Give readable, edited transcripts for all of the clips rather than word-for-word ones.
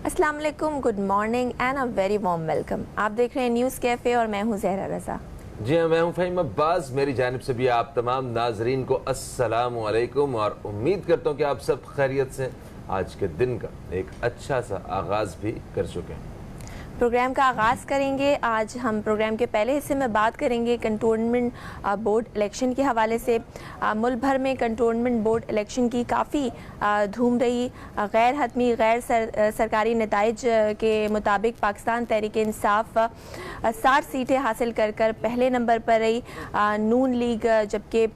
अस्सलाम वालेकुम, good morning and a very warm welcome. आप देख रहे हैं न्यूज़ कैफ़े और मैं हूं ज़हरा रज़ा। जी हाँ, मैं हूं फ़हीम अब्बास। मेरी जानिब से भी आप तमाम नाजरीन को अस्सलामु अलैकुम और उम्मीद करता हूँ कि आप सब खैरियत से आज के दिन का एक अच्छा सा आगाज़ भी कर चुके हैं। प्रोग्राम का आगाज़ करेंगे। आज हम प्रोग्राम के पहले हिस्से में बात करेंगे कंटोनमेंट बोर्ड इलेक्शन के हवाले से। मुल्क भर में कंटोनमेंट बोर्ड इलेक्शन की काफ़ी धूम रही। गैर हतमी गैर सरकारी नताइज के मुताबिक पाकिस्तान तहरीक इंसाफ 60 सीटें हासिल कर पहले नंबर पर रही। नून लीग जबकि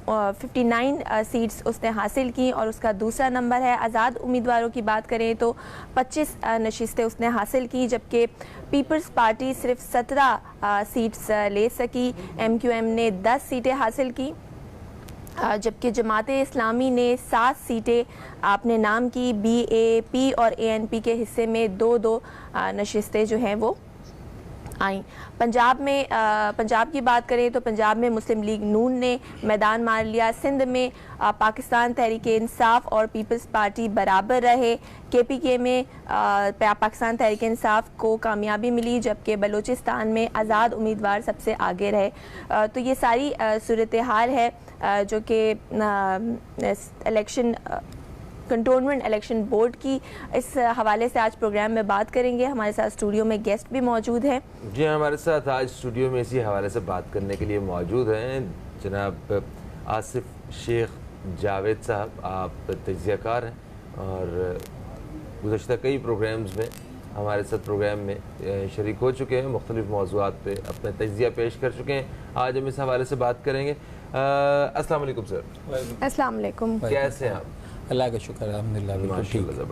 59 सीट्स उसने हासिल की और उसका दूसरा नंबर है। आज़ाद उम्मीदवारों की बात करें तो 25 नशिस्तें उसने हासिल की, जबकि पीपल्स पार्टी सिर्फ 17 सीट्स ले सकी। MQM ने 10 सीटें हासिल की, जबकि जमाते इस्लामी ने 7 सीटें अपने नाम की। BAP और ANP के हिस्से में 2-2 नशिस्तें जो हैं वो आई। पंजाब की बात करें तो पंजाब में मुस्लिम लीग नून ने मैदान मार लिया। सिंध में पाकिस्तान तहरीक इंसाफ और पीपल्स पार्टी बराबर रहे। KPK में पाकिस्तान तहरीक इंसाफ को कामयाबी मिली, जबकि बलूचिस्तान में आज़ाद उम्मीदवार सबसे आगे रहे। तो ये सारी सूरत हाल है जो कि इलेक्शन कंटोनमेंट इलेक्शन बोर्ड की। इस हवाले से आज प्रोग्राम में बात करेंगे। हमारे साथ स्टूडियो में गेस्ट भी मौजूद हैं। जी हाँ, हमारे साथ आज स्टूडियो में इसी हवाले से बात करने के लिए मौजूद हैं जनाब आसिफ शेख जावेद साहब। आप तज्ज़ियाकार हैं और गुज़श्ता कई प्रोग्राम्स में हमारे साथ प्रोग्राम में शरीक हो चुके हैं, मुख्तलिफ मौज़ूआत पे अपना तज्ज़िया पेश कर चुके हैं। आज हम इस हवाले से बात करेंगे। अस्सलाम वालेकुम सर। अस्सलाम वालेकुम। कैसे हैं आप? अल्लाह का शुक्र, अल्हम्दुलिल्लाह।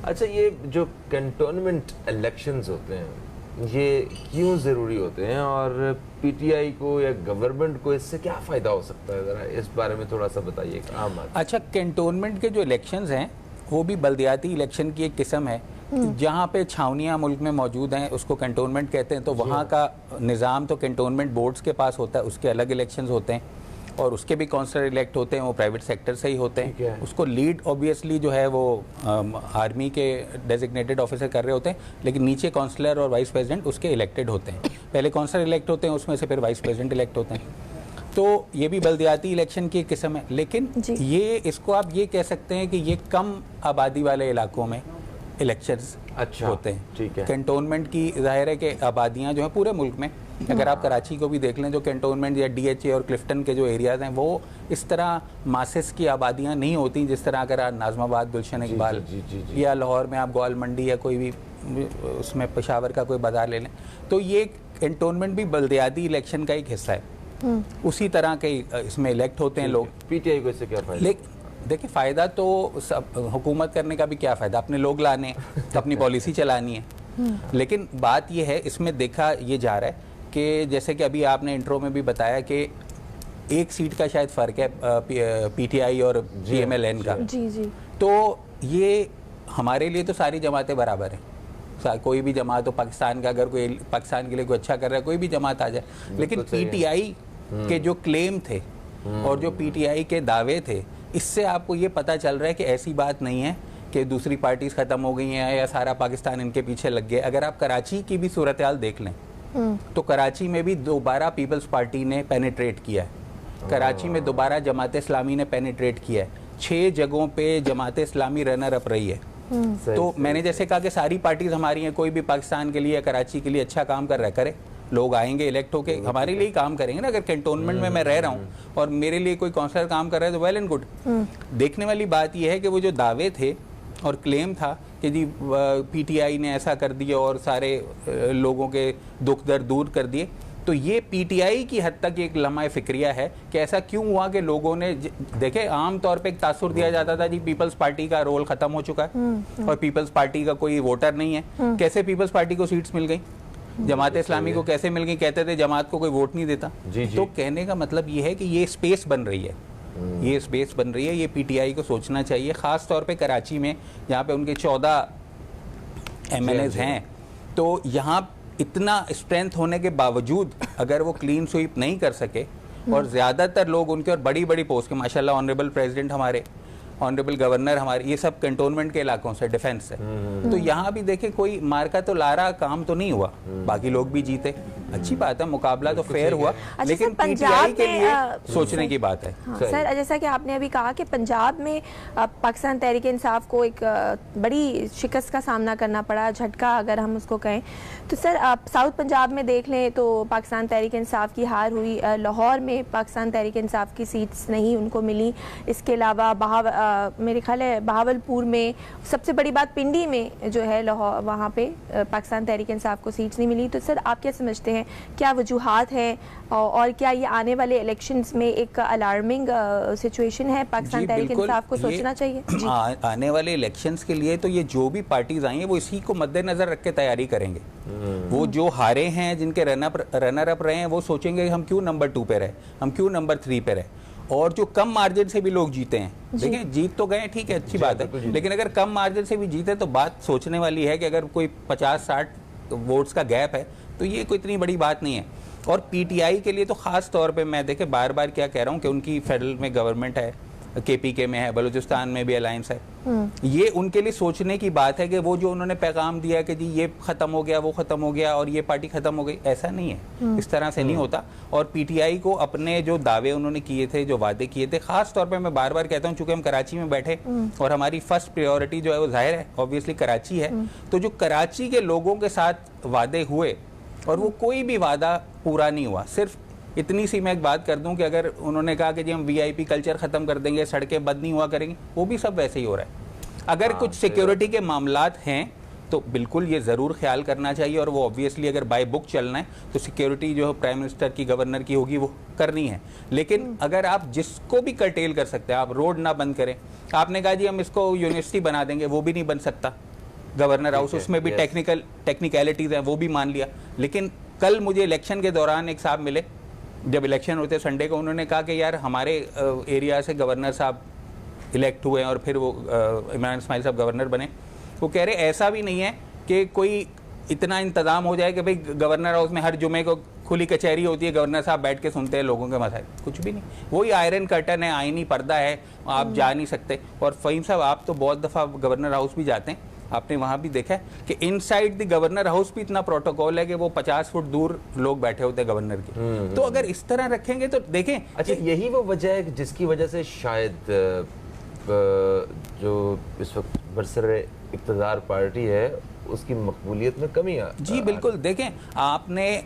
अच्छा, ये जो कंटोनमेंट इलेक्शंस होते हैं ये क्यों ज़रूरी होते हैं और PTI को या गवर्नमेंट को इससे क्या फ़ायदा हो सकता है, ज़रा इस बारे में थोड़ा सा बताइए। अच्छा, कंटोनमेंट के जो इलेक्शंस हैं वो भी बल्दियाती इलेक्शन की एक किस्म है। जहाँ पे छावनियाँ मुल्क में मौजूद हैं उसको कंटोनमेंट कहते हैं। तो वहाँ का निज़ाम तो कंटोनमेंट बोर्ड्स के पास होता है, उसके अलग इलेक्शंस होते हैं और उसके भी काउंसलर इलेक्ट होते हैं, वो प्राइवेट सेक्टर से ही होते हैं। उसको लीड ऑब्वियसली जो है वो आर्मी के डेजिग्नेटेड ऑफिसर कर रहे होते हैं, लेकिन नीचे काउंसलर और वाइस प्रेसिडेंट उसके इलेक्टेड होते हैं। पहले काउंसलर इलेक्ट होते हैं, उसमें से फिर वाइस प्रेसिडेंट इलेक्ट होते हैं। तो ये भी बल्दियाती इलेक्शन की एक किस्म है, लेकिन ये इसको आप ये कह सकते हैं कि ये कम आबादी वाले इलाकों में इलेक्शंस होते हैं। ठीक है। कंटोनमेंट की जाहिर है कि आबादियाँ जो हैं पूरे मुल्क में, अगर आप कराची को भी देख लें, जो कंटोनमेंट या DHA और क्लिफ्टन के जो एरियाज़ हैं वो इस तरह मासिस की आबादियाँ नहीं होती जिस तरह अगर आप नाज़माबाद, गुलशन इकबाल या लाहौर में आप ग्वाल मंडी या कोई भी उसमें पेशावर का कोई बाजार ले लें। तो ये कंटोनमेंट भी बल्दियाती इलेक्शन का एक हिस्सा है। उसी तरह के इसमें इलेक्ट होते हैं लोग। PTI को इससे क्या फ़ायदा? देखिए, फ़ायदा तो हुकूमत करने का भी क्या फ़ायदा, अपने लोग लाने हैं, अपनी पॉलिसी चलानी है। लेकिन बात यह है, इसमें देखा ये जा रहा है कि जैसे कि अभी आपने इंट्रो में भी बताया कि एक सीट का शायद फ़र्क है PTI और PMLN का। जी। तो ये हमारे लिए तो सारी जमातें बराबर हैं। कोई भी जमात हो पाकिस्तान का, अगर कोई पाकिस्तान के लिए कोई अच्छा कर रहा है, कोई भी जमात आ जाए। लेकिन PTI के जो क्लेम थे और जो PTI के दावे थे, इससे आपको ये पता चल रहा है कि ऐसी बात नहीं है कि दूसरी पार्टीज ख़त्म हो गई हैं या सारा पाकिस्तान इनके पीछे लग गया। अगर आप कराची की भी सूरत हाल देख लें तो कराची में भी दोबारा पीपल्स पार्टी ने पेनिट्रेट किया है। कराची में दोबारा जमात इस्लामी ने पेनिट्रेट किया है। 6 जगहों पे जमात इस्लामी रनर अप रही है। तो मैंने जैसे कहा कि सारी पार्टीज हमारी हैं, कोई भी पाकिस्तान के लिए या कराची के लिए अच्छा काम कर रहा है, करे, लोग आएंगे इलेक्ट होके हमारे लिए ही काम करेंगे ना। अगर कंटोनमेंट में मैं रह रहा हूँ और मेरे लिए कोई काउंसलर काम कर रहा है तो वेल एंड गुड। देखने वाली बात यह है कि वो जो दावे थे और क्लेम था कि जी PTI ने ऐसा कर दिया और सारे लोगों के दुख दर्द दूर कर दिए, तो ये PTI की हद तक एक लम्हा फिक्रिया है कि ऐसा क्यों हुआ कि लोगों ने देखे। आम तौर पे एक तासुर दिया जाता था जी पीपल्स पार्टी का रोल खत्म हो चुका है और पीपल्स पार्टी का कोई वोटर नहीं है। कैसे पीपल्स पार्टी को सीट्स मिल गई, जमात इस्लामी को कैसे मिल गई? कहते थे जमात को कोई वोट नहीं देता। तो कहने का मतलब ये है कि ये स्पेस बन रही है, ये स्पेस बन रही है। ये PTI को सोचना चाहिए, ख़ास तौर पे कराची में जहाँ पे उनके 14 MLAs हैं। तो यहाँ इतना स्ट्रेंथ होने के बावजूद अगर वो क्लीन स्वीप नहीं कर सके और ज़्यादातर लोग उनके और बड़ी बड़ी पोस्ट के, माशाल्लाह ऑनरेबल प्रेसिडेंट हमारे ऑनरेबल गवर्नर हमारे, ये सब कंटोनमेंट के इलाकों से, डिफेंस से। तो यहाँ भी देखे कोई मार्का तो लारा काम तो नहीं हुआ, बाकी लोग भी जीते, अच्छी बात है, मुकाबला तो फेयर हुआ, लेकिन पीटीआई के लिए सोचने की बात है। हाँ, सर जैसा कि आपने अभी कहा कि पंजाब में पाकिस्तान तहरीक इंसाफ को एक बड़ी शिकस्त का सामना करना पड़ा, झटका अगर हम उसको कहें तो। सर आप साउथ पंजाब में देख लें तो पाकिस्तान तहरीक इंसाफ की हार हुई, लाहौर में पाकिस्तान तहरीक इंसाफ की सीट्स नहीं उनको मिली, इसके अलावा मेरे ख्याल है बहावलपुर में, सबसे बड़ी बात पिंडी में जो है लाहौर, वहाँ पे पाकिस्तान तहरीक इंसाफ को सीट्स नहीं मिली। तो सर आप क्या समझते हैं, क्या वजूहात हैं और क्या ये आने वाले इलेक्शंस में एक अलार्मिंग सिचुएशन है, पाकिस्तान तहरीक इंसाफ को सोचना चाहिए? जी। आने वाले इलेक्शंस के लिए तो ये जो भी पार्टीज आई हैं वो इसी को मद्देनजर रख के तैयारी करेंगे। वो जो हारे हैं, जिनके रनर अप रहे हैं, वो सोचेंगे हम क्यों नंबर 2 पे रहे, हम क्यों नंबर 3 पे रहे। और जो कम मार्जिन से भी लोग जीते हैं, देखिए जीत तो गए, ठीक है, अच्छी बात है, लेकिन अगर कम मार्जिन से भी जीते तो बात सोचने वाली है कि अगर कोई 50-60 वोट्स का गैप है तो ये कोई इतनी बड़ी बात नहीं है। और पीटीआई के लिए तो खास तौर पे मैं देखे बार बार क्या कह रहा हूँ कि उनकी फेडरल में गवर्नमेंट है, केपीके में है, बलूचिस्तान में भी अलायंस है, ये उनके लिए सोचने की बात है कि वो जो उन्होंने पैगाम दिया कि जी ये खत्म हो गया, वो खत्म हो गया और ये पार्टी खत्म हो गई, ऐसा नहीं है, इस तरह से नहीं होता। और पीटीआई को अपने जो दावे उन्होंने किए थे, जो वादे किए थे, खास तौर पे मैं बार बार कहता हूँ, चूंकि हम कराची में बैठे और हमारी फर्स्ट प्रायोरिटी जो है वो जाहिर है ऑब्वियसली कराची है, तो जो कराची के लोगों के साथ वादे हुए और वो कोई भी वादा पूरा नहीं हुआ। सिर्फ इतनी सी मैं एक बात कर दूं कि अगर उन्होंने कहा कि जी हम वीआईपी कल्चर खत्म कर देंगे, सड़कें बंद नहीं हुआ करेंगी, वो भी सब वैसे ही हो रहा है। अगर कुछ सिक्योरिटी के मामलात हैं तो बिल्कुल ये ज़रूर ख्याल करना चाहिए, और वो ऑब्वियसली अगर बाय बुक चलना है तो सिक्योरिटी जो प्राइम मिनिस्टर की, गवर्नर की होगी, वो करनी है। लेकिन अगर आप जिसको भी कर्टेल कर सकते हैं, आप रोड ना बंद करें, आपने कहा जी हम इसको यूनिवर्सिटी बना देंगे, वो भी नहीं बन सकता, गवर्नर हाउस, उसमें भी टेक्निकलिटीज़ हैं, वो भी मान लिया। लेकिन कल मुझे इलेक्शन के दौरान एक साहब मिले, जब इलेक्शन होते संडे को, उन्होंने कहा कि यार हमारे एरिया से गवर्नर साहब इलेक्ट हुए हैं और फिर वो इमरान इस्माइल साहब गवर्नर बने। वो कह रहे ऐसा भी नहीं है कि कोई इतना इंतज़ाम हो जाए कि भाई गवर्नर हाउस में हर जुमे को खुली कचहरी होती है, गवर्नर साहब बैठ के सुनते हैं लोगों के मसाइल, कुछ भी नहीं। वही आयरन कर्टन है, आईनी पर्दा है, आप जा नहीं सकते। और फ़हीम साहब आप तो बहुत दफ़ा गवर्नर हाउस भी जाते हैं, आपने वहाँ भी देखा है कि इनसाइड द गवर्नर हाउस भी इतना प्रोटोकॉल है कि वो 50 फुट दूर लोग बैठे होते हैं गवर्नर के। तो अगर इस तरह रखेंगे तो देखें, अच्छा यही वो वजह है जिसकी वजह से शायद जो इस वक्त बरसर इक़्तिदार पार्टी है उसकी मकबूलियत में कमी आ जी बिल्कुल। देखें, आपने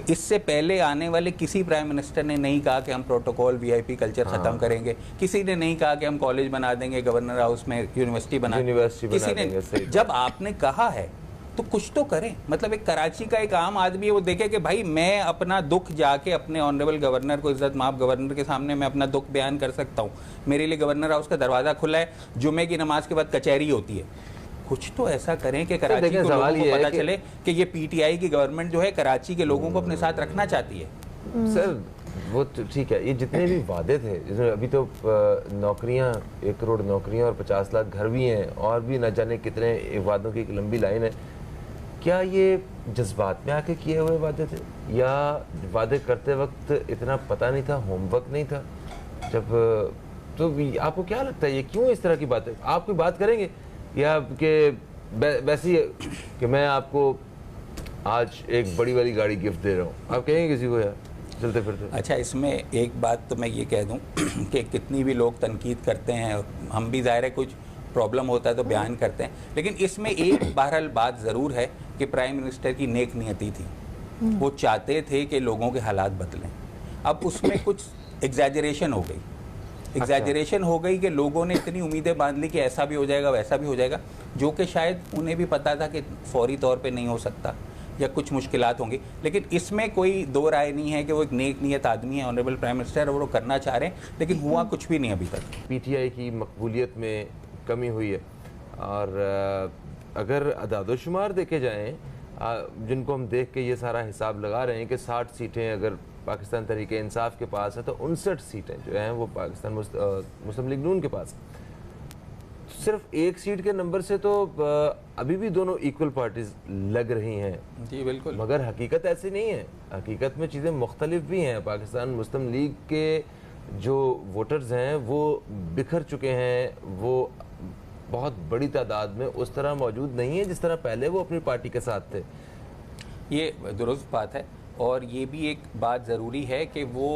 इससे पहले आने वाले किसी प्राइम मिनिस्टर ने नहीं कहा कि हम प्रोटोकॉल वीआईपी कल्चर खत्म करेंगे, किसी ने नहीं कहा कि हम कॉलेज बना देंगे, गवर्नर हाउस में यूनिवर्सिटी बना देंगे। जब आपने कहा है तो कुछ तो करें। मतलब एक कराची का एक आम आदमी है, वो देखे कि भाई मैं अपना दुख जाके अपने ऑनरेबल गवर्नर को, इज्जत माफ गवर्नर के सामने मैं अपना दुख बयान कर सकता हूँ, मेरे लिए गवर्नर हाउस का दरवाज़ा खुला है, जुमे की नमाज के बाद कचहरी होती है। कुछ तो ऐसा करें कि कराची के लोगों को पता चले कि ये पीटीआई की गवर्नमेंट जो है कराची के लोगों को अपने साथ रखना चाहती है। सर वो तो ठीक है, ये जितने भी वादे थे, जिसमें अभी तो नौकरियां, 1 करोड़ नौकरियां और 50 लाख घर भी हैं, और भी न जाने कितने वादों की एक लंबी लाइन है। क्या ये जज्बात में आके किए हुए वादे थे, या वादे करते वक्त इतना पता नहीं था, होमवर्क नहीं था? जब तो आपको क्या लगता है ये क्यों इस तरह की बातें आप कोई बात करेंगे, या कि वैसे ही कि मैं आपको आज एक बड़ी वाली गाड़ी गिफ्ट दे रहा हूँ, आप कहेंगे किसी को यार चलते फिरते? अच्छा, इसमें एक बात तो मैं ये कह दूं कि कितनी भी लोग तनकीद करते हैं, हम भी ज़ाहिर है कुछ प्रॉब्लम होता है तो बयान करते हैं, लेकिन इसमें एक बहरहाल बात ज़रूर है कि प्राइम मिनिस्टर की नेक नियति थी, वो चाहते थे कि लोगों के हालात बदलें। अब उसमें कुछ एग्जैजरेशन हो गई, एग्जैजरेशन हो गई कि लोगों ने इतनी उम्मीदें बांध ली कि ऐसा भी हो जाएगा, वैसा भी हो जाएगा, जो कि शायद उन्हें भी पता था कि फौरी तौर पे नहीं हो सकता या कुछ मुश्किलात होंगी। लेकिन इसमें कोई दो राय नहीं है कि वो एक नेक नियत आदमी है ऑनरेबल प्राइम मिनिस्टर, और वो करना चाह रहे हैं, लेकिन हुआ कुछ भी नहीं अभी तक। पीटीआई की मकबूलियत में कमी हुई है, और अगर अदाद-ओ-शुमार देखे जाएँ, जिनको हम देख के ये सारा हिसाब लगा रहे हैं कि 60 सीटें अगर पाकिस्तान तहरीक इंसाफ के पास है तो 59 सीटें जो हैं वो पाकिस्तान मुस्लिम लीग नून के पास। सिर्फ एक सीट के नंबर से तो अभी भी दोनों इक्वल पार्टीज लग रही हैं। जी बिल्कुल, मगर हकीकत ऐसी नहीं है, हकीकत में चीज़ें मुख्तलिफ भी हैं। पाकिस्तान मुस्लिम लीग के जो वोटर्स हैं वो बिखर चुके हैं, वो बहुत बड़ी तादाद में उस तरह मौजूद नहीं है जिस तरह पहले वो अपनी पार्टी के साथ थे। ये दुरुस्त बात है, और ये भी एक बात ज़रूरी है कि वो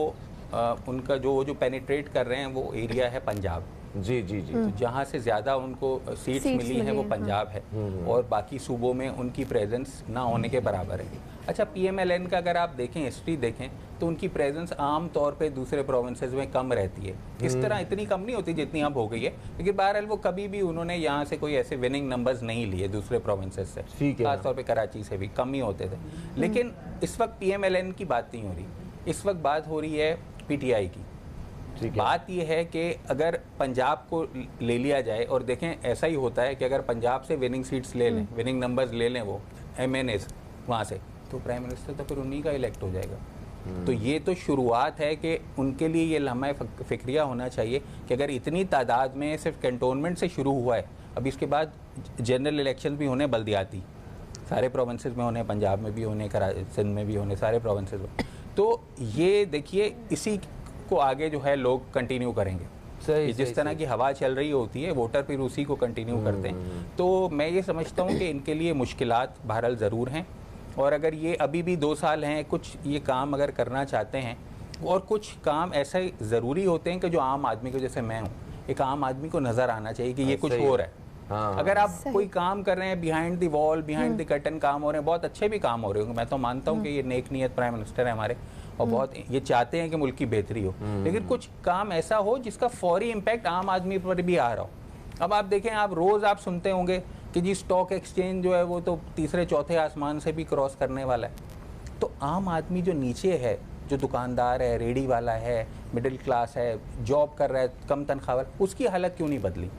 उनका जो पेनिट्रेट कर रहे हैं वो एरिया है पंजाब। जी जी जी। तो जहाँ से ज़्यादा उनको सीट्स मिली हैं वो पंजाब है, और बाकी सूबों में उनकी प्रेजेंस ना होने के बराबर है। अच्छा, PMLN का अगर आप देखें, हिस्ट्री देखें, तो उनकी प्रेजेंस आम तौर पे दूसरे प्रोविंसेस में कम रहती है। इस तरह इतनी कम नहीं होती जितनी अब हो गई है, लेकिन बहरहाल वो कभी भी उन्होंने यहाँ से कोई ऐसे विनिंग नंबर्स नहीं लिए दूसरे प्रोविंसेस से, खासतौर पे कराची से भी कम ही होते थे। लेकिन इस वक्त PMLN की बात नहीं हो रही, इस वक्त बात हो रही है PTI की। बात यह है कि अगर पंजाब को ले लिया जाए, और देखें ऐसा ही होता है कि अगर पंजाब से विनिंग सीट्स ले लें, विनिंग नंबर्स ले लें वो MNAs वहाँ से, तो प्राइम मिनिस्टर तो फिर उन्हीं का इलेक्ट हो जाएगा। तो ये तो शुरुआत है कि उनके लिए ये लम्हा फिक्रिया होना चाहिए कि अगर इतनी तादाद में सिर्फ कैंटोनमेंट से शुरू हुआ है, अब इसके बाद जनरल इलेक्शन भी होने, बल्दियाती सारे प्रोविंसेस में होने, पंजाब में भी होने, सिंध में भी होने, सारे प्रोविंसेस में। तो ये देखिए, इसी को आगे जो है लोग कंटिन्यू करेंगे। सही, जिस तरह की हवा चल रही होती है, वोटर फिर उसी को कंटिन्यू करते हैं। तो मैं ये समझता हूँ कि इनके लिए मुश्किलात बहरहाल ज़रूर हैं, और अगर ये अभी भी 2 साल हैं, कुछ ये काम अगर करना चाहते हैं, और कुछ काम ऐसे ज़रूरी होते हैं कि जो आम आदमी को, जैसे मैं हूँ, एक आम आदमी को नज़र आना चाहिए कि ये कुछ हो रहा है। हाँ, अगर आप कोई काम कर रहे हैं behind the wall, behind the curtain काम हो रहे हैं, बहुत अच्छे भी काम हो रहे होंगे, मैं तो मानता हूँ कि ये नेक नीयत प्राइम मिनिस्टर है हमारे, और बहुत ये चाहते हैं कि मुल्क की बेहतरी हो, लेकिन कुछ काम ऐसा हो जिसका फौरी इम्पैक्ट आम आदमी पर भी आ रहा हो। अब आप देखें, आप रोज़ आप सुनते होंगे कि जी स्टॉक एक्सचेंज जो है वो तो तीसरे चौथे आसमान से भी क्रॉस करने वाला है। तो आम आदमी जो नीचे है, जो दुकानदार है, रेडी वाला है, मिडिल क्लास है, जॉब कर रहा है, कम तनख्वाह वाला, उसकी हालत क्यों नहीं बदली?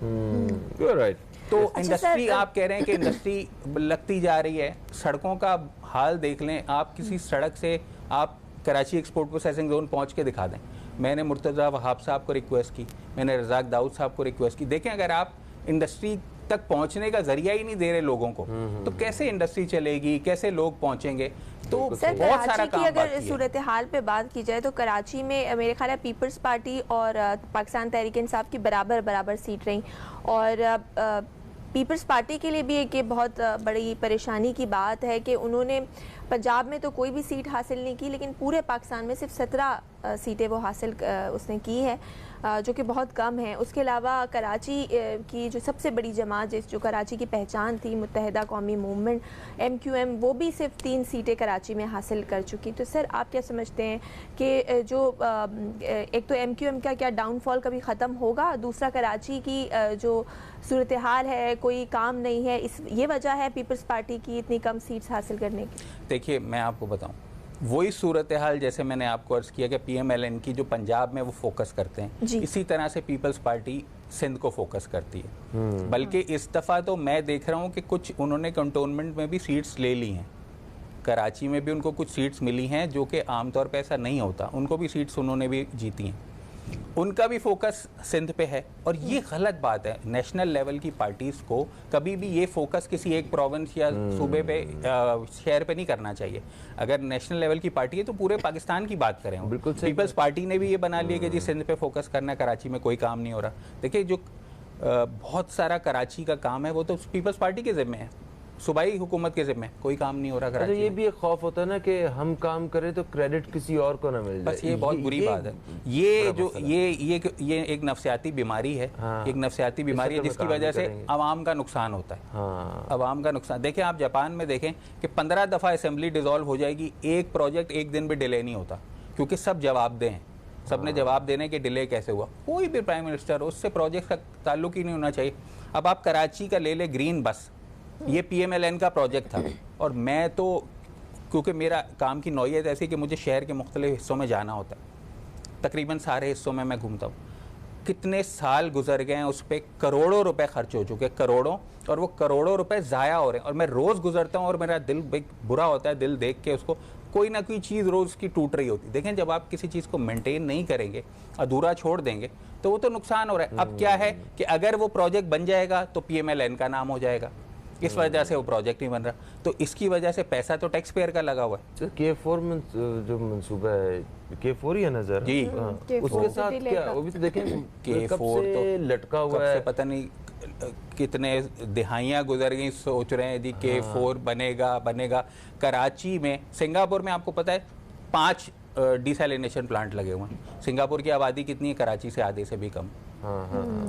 राइट। तो इंडस्ट्री, आप कह रहे हैं कि इंडस्ट्री लगती जा रही है, सड़कों का हाल देख लें आप, किसी सड़क से आप कराची एक्सपोर्ट प्रोसेसिंग जोन पहुंच के दिखा दें। मैंने मुर्तज़ा वहाब साहब को रिक्वेस्ट की, मैंने रज़ाक दाऊद साहब को रिक्वेस्ट की, देखें अगर आप इंडस्ट्री तक पहुंचने का जरिया ही नहीं दे रहे लोगों को, तो कैसे इंडस्ट्री चलेगी, कैसे लोग पहुंचेंगे? तो सर, बहुत सारा काम अगर सूरत हाल पे बात की जाए तो कराची में मेरे ख्याल है पीपल्स पार्टी और पाकिस्तान तहरीक इंसाफ की बराबर सीट रही, और पीपल्स पार्टी के लिए भी एक ये बहुत बड़ी परेशानी की बात है कि उन्होंने पंजाब में तो कोई भी सीट हासिल नहीं की, लेकिन पूरे पाकिस्तान में सिर्फ 17 सीटें वो हासिल उसने की है, जो कि बहुत कम है। उसके अलावा कराची की जो सबसे बड़ी जमात, जो कराची की पहचान थी, मुत्तहिदा कौमी मूवमेंट MQM, वो भी सिर्फ 3 सीटें कराची में हासिल कर चुकी। तो सर, आप क्या समझते हैं कि जो एक तो MQM का क्या डाउनफॉल कभी ख़त्म होगा, दूसरा कराची की जो सूरत हाल है, कोई काम नहीं है, ये वजह है पीपल्स पार्टी की इतनी कम सीट्स हासिल करने की? देखिए, मैं आपको बताऊं, वही सूरत हाल जैसे मैंने आपको अर्ज़ किया कि PMLN की जो पंजाब में वो फोकस करते हैं, इसी तरह से पीपल्स पार्टी सिंध को फोकस करती है। बल्कि इस दफ़ा तो मैं देख रहा हूँ कि कुछ उन्होंने कंटोनमेंट में भी सीट्स ले ली हैं, कराची में भी उनको कुछ सीट्स मिली हैं, जो कि आमतौर पर ऐसा नहीं होता, उनको भी सीट्स उन्होंने भी जीती हैं, उनका भी फोकस सिंध पे है। और ये गलत बात है, नेशनल लेवल की पार्टीज़ को कभी भी ये फोकस किसी एक प्रोविंस या सूबे पे, शहर पे नहीं करना चाहिए। अगर नेशनल लेवल की पार्टी है तो पूरे पाकिस्तान की बात करें। बिल्कुल, पीपल्स पार्टी ने भी ये बना लिया कि जी सिंध पे फोकस करना है, कराची में कोई काम नहीं हो रहा। देखिए, जो बहुत सारा कराची का काम है वो तो पीपल्स पार्टी के ज़िम्मे है, सूबाई हुकूमत के ज़िम्मे कोई काम नहीं हो रहा। अच्छा, ये भी एक खौफ होता है ना कि हम काम करें तो क्रेडिट किसी और को ना मिल जाए। बस ये बहुत बुरी बात है। ये जो ये एक नफ्सियाती बीमारी है। हाँ, एक नफ्सियाती बीमारी है जिसकी वजह से आवाम का नुकसान होता है। हाँ, आवाम का नुकसान। देखें, आप जापान में देखें कि 15 दफ़ा असेंबली डिसॉल्व हो जाएगी, एक प्रोजेक्ट एक दिन भी डिले नहीं होता, क्योंकि सब जवाबदेह हैं, सबने जवाब देने के डिले कैसे हुआ। कोई भी प्राइम मिनिस्टर हो, उससे प्रोजेक्ट का ताल्लुक ही नहीं होना चाहिए। अब आप कराची का ले ले, ग्रीन बस, ये PMLN का प्रोजेक्ट था, और मैं तो, क्योंकि मेरा काम की नौयत ऐसी कि मुझे शहर के मुख्तलिफ हिस्सों में जाना होता है, तकरीबन सारे हिस्सों में मैं घूमता हूँ। कितने साल गुजर गए हैं, उस पर करोड़ों रुपए खर्च हो चुके, करोड़ों, और वो करोड़ों रुपए ज़ाया हो रहे हैं। और मैं रोज़ गुजरता हूँ और मेरा दिल बुरा होता है, दिल देख के उसको, कोई ना कोई चीज़ रोज़ की टूट रही होती। देखें, जब आप किसी चीज़ को मेंटेन नहीं करेंगे, अधूरा छोड़ देंगे, तो वो तो नुकसान हो रहा है। अब क्या है कि अगर वो प्रोजेक्ट बन जाएगा तो PMLN का नाम हो जाएगा, इस वजह से वो प्रोजेक्ट नहीं बन रहा। तो इसकी वजह से पैसा तो टैक्स पेयर का लगा हुआ है। K4 जो मंसूबा है, K4 ही है नजर जी। उसके साथ क्या, वो भी तो देखें K4 तो लटका हुआ है, पता नहीं कितने दिहाइयाँ गुजर गई सोच रहे हैं जी K4 बनेगा। कराची में, सिंगापुर में आपको पता है 5 डिसैलिनेशन प्लांट लगे हुए हैं। सिंगापुर की आबादी कितनी है? कराची से आधे से भी कम।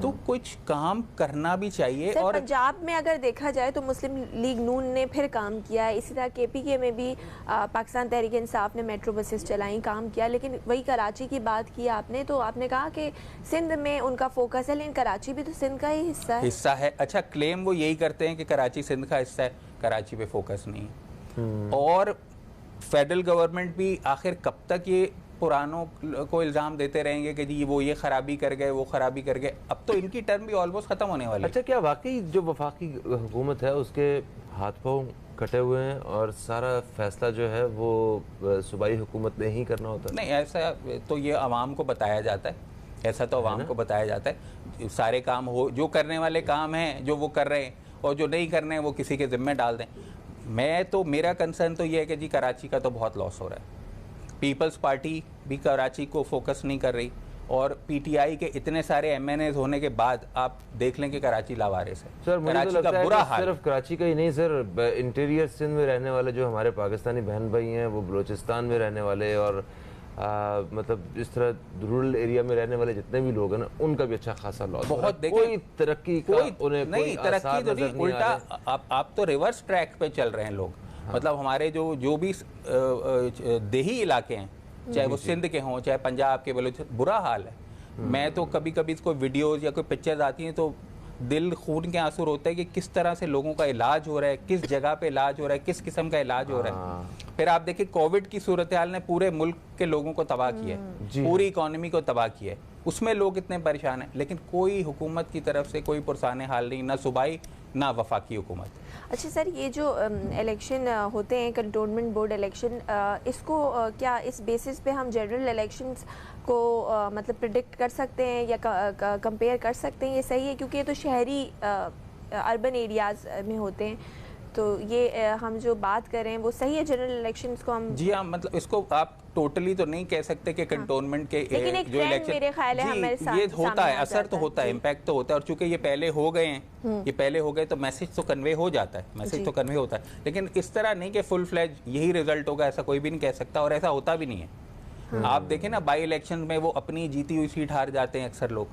तो कुछ काम करना भी चाहिए। सर, और पंजाब में अगर देखा जाए तो मुस्लिम लीग नून ने फिर काम किया है, इसी तरह KPK में भी पाकिस्तान तहरीक इंसाफ ने मेट्रो बसेस चलाई, काम किया। लेकिन वही कराची की बात की आपने, तो आपने कहा कि सिंध में उनका फोकस है, लेकिन कराची भी तो सिंध का ही हिस्सा है। अच्छा, क्लेम वो यही करते हैं कि कराची सिंध का हिस्सा है, कराची पे फोकस नहीं है। और फेडरल गवर्नमेंट भी आखिर कब तक ये पुरानों को इल्ज़ाम देते रहेंगे कि जी वो ये खराबी कर गए, वो खराबी कर गए। अब तो इनकी टर्म भी ऑलमोस्ट ख़त्म होने वाली है। अच्छा, क्या वाकई जो वफाकी हुकूमत है उसके हाथ पाँव कटे हुए हैं और सारा फैसला जो है वो सूबाई हुकूमत ने ही करना होता है? नहीं, ऐसा तो ये आवाम को बताया जाता है, ऐसा तो आवाम को बताया जाता है। सारे काम हो, जो करने वाले काम हैं जो वो कर रहे हैं, और जो नहीं करने हैं वो किसी के ज़िम्मे डाल दें। मेरा कंसर्न तो ये है कि जी कराची का तो बहुत लॉस हो रहा है। पीपल्स पार्टी भी कराची को फोकस नहीं कर रही, और PTI के इतने सारे MNAs होने के बाद आप देख लें कि कराची लावारिस है। सर, मुझे कराची तो लगता का है बुरा कि हाल सिर्फ कराची का ही नहीं सर, इंटीरियर सिंध में रहने वाले जो हमारे पाकिस्तानी बहन भाई हैं, वो बलूचिस्तान में रहने वाले और मतलब इस तरह रूरल एरिया में रहने वाले जितने भी लोग हैं ना, उनका भी अच्छा खासा लॉस बहुत। कोई तरक्की का उन्हें नहीं, तरक्की तो नहीं, उल्टा आप तो रिवर्स ट्रैक पे चल रहे हैं लोग। मतलब हमारे जो भी देही इलाके हैं, चाहे वो सिंध के हों, चाहे पंजाब के, बुरा हाल है। मैं तो कभी कभी कोई वीडियोस या कोई पिक्चर्स आती हैं तो दिल खून के आंसू रोते हैं कि किस तरह से लोगों का इलाज हो रहा है, किस जगह पे इलाज हो रहा है, किस किस्म का इलाज हो रहा है। फिर आप देखिए कोविड की सूरत हाल ने पूरे मुल्क के लोगों को तबाह किया है, पूरी इकोनॉमी को तबाह किया है, उसमें लोग इतने परेशान हैं, लेकिन कोई हुकूमत की तरफ से कोई पुरसाने हाल नहीं, ना सूबाई ना वफाकी हुकूमत। अच्छा सर, ये जो इलेक्शन होते हैं, कंटोनमेंट बोर्ड इलेक्शन, इसको क्या इस बेसिस पे हम जनरल इलेक्शंस को मतलब प्रिडिक्ट कर सकते हैं या कंपेयर कर सकते हैं? ये सही है, क्योंकि ये तो शहरी अर्बन एरियाज़ में होते हैं, तो ये हम जो बात कर रहे हैं वो सही है जनरल इलेक्शंस को हम? जी हाँ, मतलब इसको आप टोटली तो नहीं कह सकते कि कंटोनमेंट के जो इलेक्शन, मेरे ख्याल है हमारे साथ ये होता है, असर तो होता है, इम्पैक्ट तो होता है। और चूंकि ये पहले हो गए हैं, ये पहले हो गए तो मैसेज तो कन्वे हो जाता है, मैसेज तो कन्वे होता है, लेकिन इस तरह नहीं कि फुल फ्लैज यही रिजल्ट होगा, ऐसा कोई भी नहीं कह सकता, और ऐसा होता भी नहीं है। आप देखें ना, बाई इलेक्शन में वो अपनी जीती हुई सीट हार जाते हैं अक्सर लोग,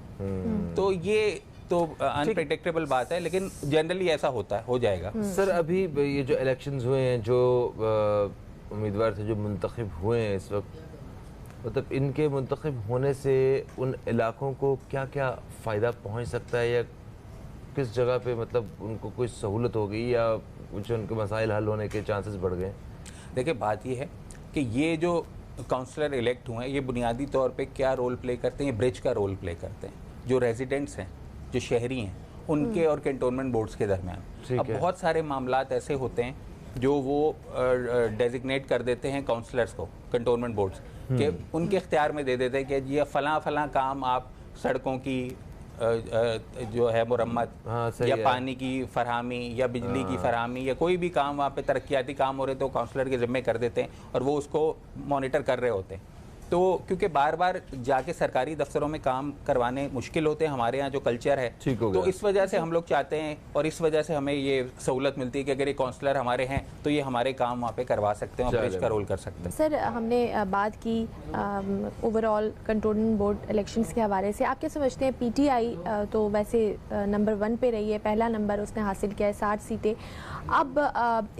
तो ये तो अनप्रेडिक्टेबल बात है, लेकिन जनरली ऐसा होता है, हो जाएगा। सर, अभी ये जो इलेक्शंस हुए हैं, जो उम्मीदवार थे जो मुंतखब हुए हैं इस वक्त, मतलब इनके मुंतखब होने से उन इलाकों को क्या क्या फ़ायदा पहुंच सकता है, या किस जगह पे मतलब उनको कोई सहूलत हो गई या कुछ उनके मसाइल हल होने के चांसेस बढ़ गए? देखिए, बात ये है कि ये जो काउंसलर इलेक्ट हुए हैं, ये बुनियादी तौर पे क्या रोल प्ले करते हैं? ये ब्रिज का रोल प्ले करते हैं, जो रेजिडेंट्स हैं, जो शहरी हैं, उनके और कैंटोनमेंट बोर्ड्स के दरमियान। अब बहुत सारे मामलात ऐसे होते हैं जो वो डेजिग्नेट कर देते हैं काउंसलर्स को, कैंटोनमेंट बोर्ड्स के, उनके इख्तियार में दे देते हैं कि ये फ़लाँ फ़लाँ काम आप सड़कों की जो है मुरम्मत, या पानी की फरहमी, या बिजली की फरहमी, या कोई भी काम वहाँ पे तरक्याती काम हो रहे तो काउंसलर के ज़िम्मे कर देते हैं, और वो उसको मॉनिटर कर रहे होते हैं। तो क्योंकि बार बार जाके सरकारी दफ्तरों में काम करवाने मुश्किल होते हैं, हमारे यहाँ जो कल्चर है, तो इस वजह से हम लोग चाहते हैं, और इस वजह से हमें ये सहूलत मिलती है कि अगर ये काउंसलर हमारे हैं तो ये हमारे काम वहाँ पे करवा सकते हैं और ब्रिज का रोल कर सकते हैं। सर, हमने बात की ओवरऑल कंटोनमेंट बोर्ड इलेक्शंस के हवाले से। आप क्या समझते हैं, PTI तो वैसे नंबर 1 पे रही है, पहला नंबर उसने हासिल किया है, 60 सीटें। अब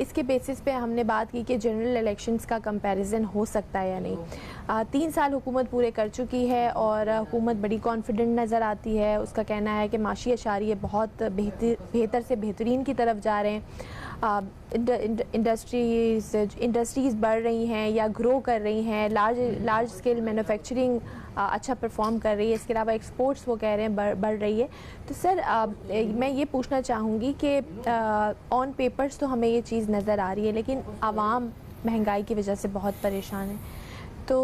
इसके बेसिस पे हमने बात की कि जनरल इलेक्शंस का कंपैरिजन हो सकता है या नहीं। 3 साल हुकूमत पूरे कर चुकी है और हुकूमत बड़ी कॉन्फिडेंट नज़र आती है। उसका कहना है कि माशी अशारिये बहुत बेहतर से बेहतरीन की तरफ जा रहे हैं। इंडस्ट्रीज़ बढ़ रही हैं या ग्रो कर रही हैं, लार्ज स्केल मैन्युफैक्चरिंग अच्छा परफॉर्म कर रही है, इसके अलावा एक्सपोर्ट्स वो कह रहे हैं बढ़ रही है। तो सर, मैं ये पूछना चाहूँगी कि ऑन पेपर्स तो हमें ये चीज़ नज़र आ रही है, लेकिन आवाम महंगाई की वजह से बहुत परेशान है, तो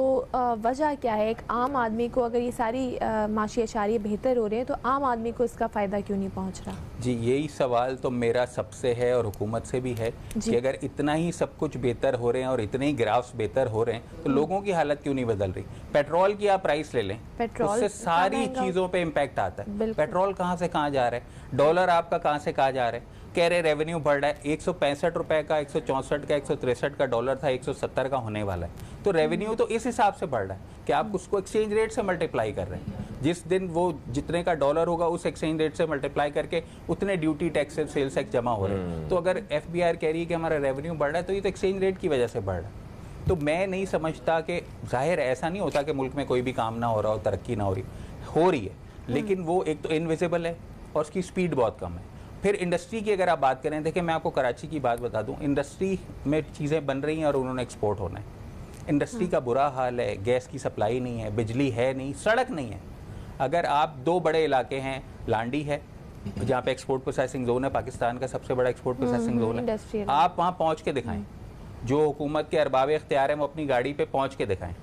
वजह क्या है? एक आम आदमी को अगर ये सारी माशी अशारिये बेहतर हो रहे हैं तो आम आदमी को इसका फ़ायदा क्यों नहीं पहुंच रहा? जी, यही सवाल तो मेरा सबसे है और हुकूमत से भी है कि अगर इतना ही सब कुछ बेहतर हो रहे हैं और इतने ही ग्राफ्स बेहतर हो रहे हैं तो लोगों की हालत क्यों नहीं बदल रही? पेट्रोल की आप प्राइस ले लें, उससे सारी चीज़ों पे इम्पैक्ट आता है। पेट्रोल कहाँ से कहाँ जा रहा है, डॉलर आपका कहाँ से कहाँ जा रहा है, कह रहे रेवेन्यू बढ़ रहा है। 165 रुपए का, 164 का, 163 का डॉलर था, 170 का होने वाला है। तो रेवेन्यू तो इस हिसाब से बढ़ रहा है कि आप उसको एक्सचेंज रेट से मल्टीप्लाई कर रहे हैं। जिस दिन वो जितने का डॉलर होगा उस एक्सचेंज रेट से मल्टीप्लाई करके उतने ड्यूटी टैक्स, सेल्स टैक्स जमा हो रहे हैं। तो अगर FBR कह रही है कि हमारा रेवेन्यू बढ़ रहा है तो ये तो एक्सचेंज रेट की वजह से बढ़ रहा है। तो मैं नहीं समझता कि, जाहिर ऐसा नहीं होता कि मुल्क में कोई भी काम ना हो रहा हो, तरक्की ना हो रही है, लेकिन वो एक तो इनविजिबल है और उसकी स्पीड बहुत कम है। फिर इंडस्ट्री की अगर आप बात करें, देखिए मैं आपको कराची की बात बता दूं, इंडस्ट्री में चीज़ें बन रही हैं और उन्होंने एक्सपोर्ट होना है। इंडस्ट्री का बुरा हाल है, गैस की सप्लाई नहीं है, बिजली है नहीं, सड़क नहीं है। अगर आप 2 बड़े इलाके हैं, लांडी है जहाँ पे एक्सपोर्ट प्रोसेसिंग जोन है, पाकिस्तान का सबसे बड़ा एक्सपोर्ट प्रोसेसिंग जोन है, आप वहाँ पहुँच के दिखाएं। जो हुकूमत के अरबाब इख्तियार है वो अपनी गाड़ी पे पहुँच के दिखाएं।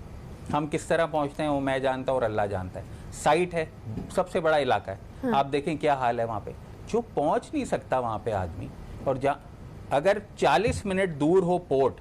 हम किस तरह पहुँचते हैं वो मैं जानता हूँ और अल्लाह जानता है। साइट है, सबसे बड़ा इलाका है, आप देखें क्या हाल है वहाँ पे। जो पहुंच नहीं सकता वहां पे आदमी, और जहाँ अगर 40 मिनट दूर हो पोर्ट,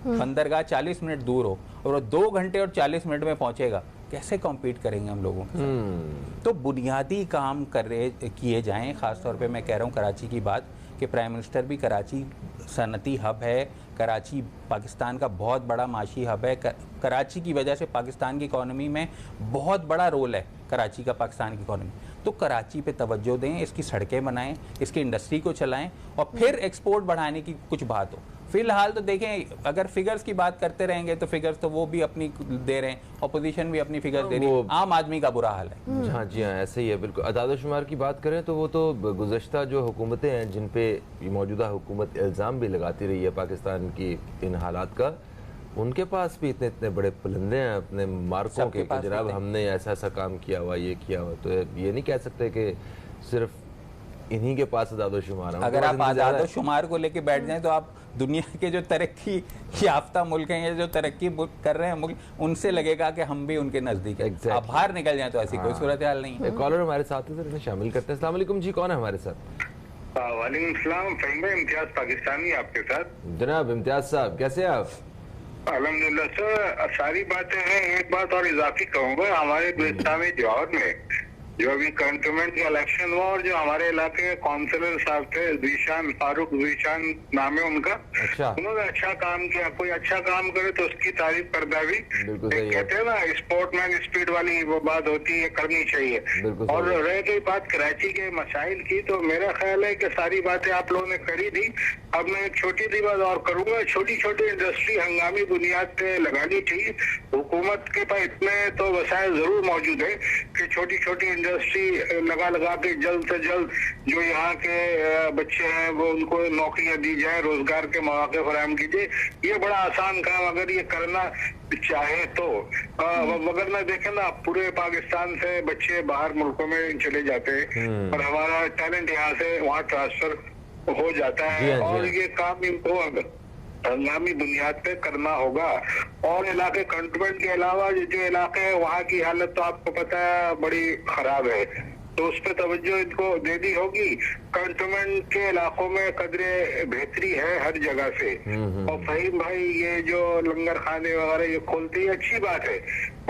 बंदरगाह 40 मिनट दूर हो और वो 2 घंटे और 40 मिनट में पहुंचेगा, कैसे कॉम्पीट करेंगे हम लोगों के साथ? तो बुनियादी काम किए जाएं। ख़ासतौर पे मैं कह रहा हूँ कराची की बात कि प्राइम मिनिस्टर भी, कराची सनती हब है, कराची पाकिस्तान का बहुत बड़ा माशी हब है। कराची की वजह से पाकिस्तान की इकॉनमी में बहुत बड़ा रोल है कराची का, पाकिस्तान की इकॉनमी। तो कराची पे तवज्जो दें, इसकी सड़कें बनाएं, इसकी इंडस्ट्री को चलाएं और फिर एक्सपोर्ट बढ़ाने की कुछ बात हो। फिलहाल तो देखें, अगर फिगर्स की बात करते रहेंगे तो फिगर्स तो वो भी अपनी दे रहे हैं, अपोजिशन भी अपनी फिगर्स दे रही है, आम आदमी का बुरा हाल है। हाँ जी, हाँ ऐसे ही है बिल्कुल। अदाद-ओ-शुमार की बात करें तो वो तो गुज़श्ता जो हुकूमतें हैं जिन पे मौजूदा हुकूमत इल्ज़ाम भी लगाती रही है पाकिस्तान की इन हालात का, उनके पास भी इतने इतने बड़े पुलंदे हैं अपने मार्कों के कि जनाब हमने ऐसा ऐसा काम किया हुआ, ये किया हुआ। तो ये नहीं कह सकते कि सिर्फ इन्हीं के पास आदाद-ओ-शुमार है। अगर आप आदाद-ओ-शुमार को लेके बैठ जाएं तो आप दुनिया के जो तरक्की याफ्ता मुल्क हैं या जो तरक्की कर रहे हैं मुल्क, उनसे लगेगा कि हम भी उनके नज़दीक हैं। आप बाहर निकल जाएं तो ऐसी कोई सूरत हाल नहीं है। कॉलर हमारे साथ है, इन्हें शामिल करते हैं। अस्सलाम वालेकुम जी, कौन है हमारे साथ? वालेकुम सलाम, फहीम भाई, इम्तियाज पाकिस्तानी आपके साथ। जनाब इम्तियाज साहब, कैसे हैं आप? अल्हम्दुलिल्लाह सर, सारी बातें हैं। एक बात और इजाफी कहूँगा, हमारे गुलिस्तान जौहर में जो अभी कंटोनमेंट का इलेक्शन हुआ और जो हमारे इलाके के काउंसलर साहब थे, जीशान फारूक, जीशान नाम है उनका, उन्होंने अच्छा काम किया। कोई अच्छा काम करे तो उसकी तारीफ करना भी, कहते हैं ना स्पोर्टमैन स्पिरिट वाली वो बात होती है, करनी चाहिए। और रह गई बात कराची के मसाइल की, तो मेरा ख्याल है कि सारी बातें आप लोगों ने करी थी। अब मैं एक छोटी सी बात और करूंगा, छोटी छोटी इंडस्ट्री हंगामी बुनियाद पे लगानी चाहिए। हुकूमत के पास इतने तो वसाइल जरूर मौजूद है कि छोटी छोटी इंडस्ट्री लगा के जल्द से जल्द जो यहाँ के बच्चे हैं वो उनको नौकरियां दी जाए, रोजगार के मौके फराहम कीजिए। ये बड़ा आसान काम अगर ये करना चाहे तो। अगर मैं देखे ना, पूरे पाकिस्तान से बच्चे बाहर मुल्कों में चले जाते हैं और हमारा टैलेंट यहाँ से वहाँ ट्रांसफर हो जाता है। और ये काम इनको हंगामी बुनियाद पे करना होगा। और इलाके कंटोनमेंट के अलावा जो इलाके है वहाँ की हालत तो आपको पता है बड़ी खराब है, तो उस पर तवज्जो इनको देनी होगी। कंटोनमेंट के इलाकों में कदरे बेहतरी है हर जगह से। और फहीम भाई, ये जो लंगर खाने वगैरह ये खोलते हैं अच्छी बात है,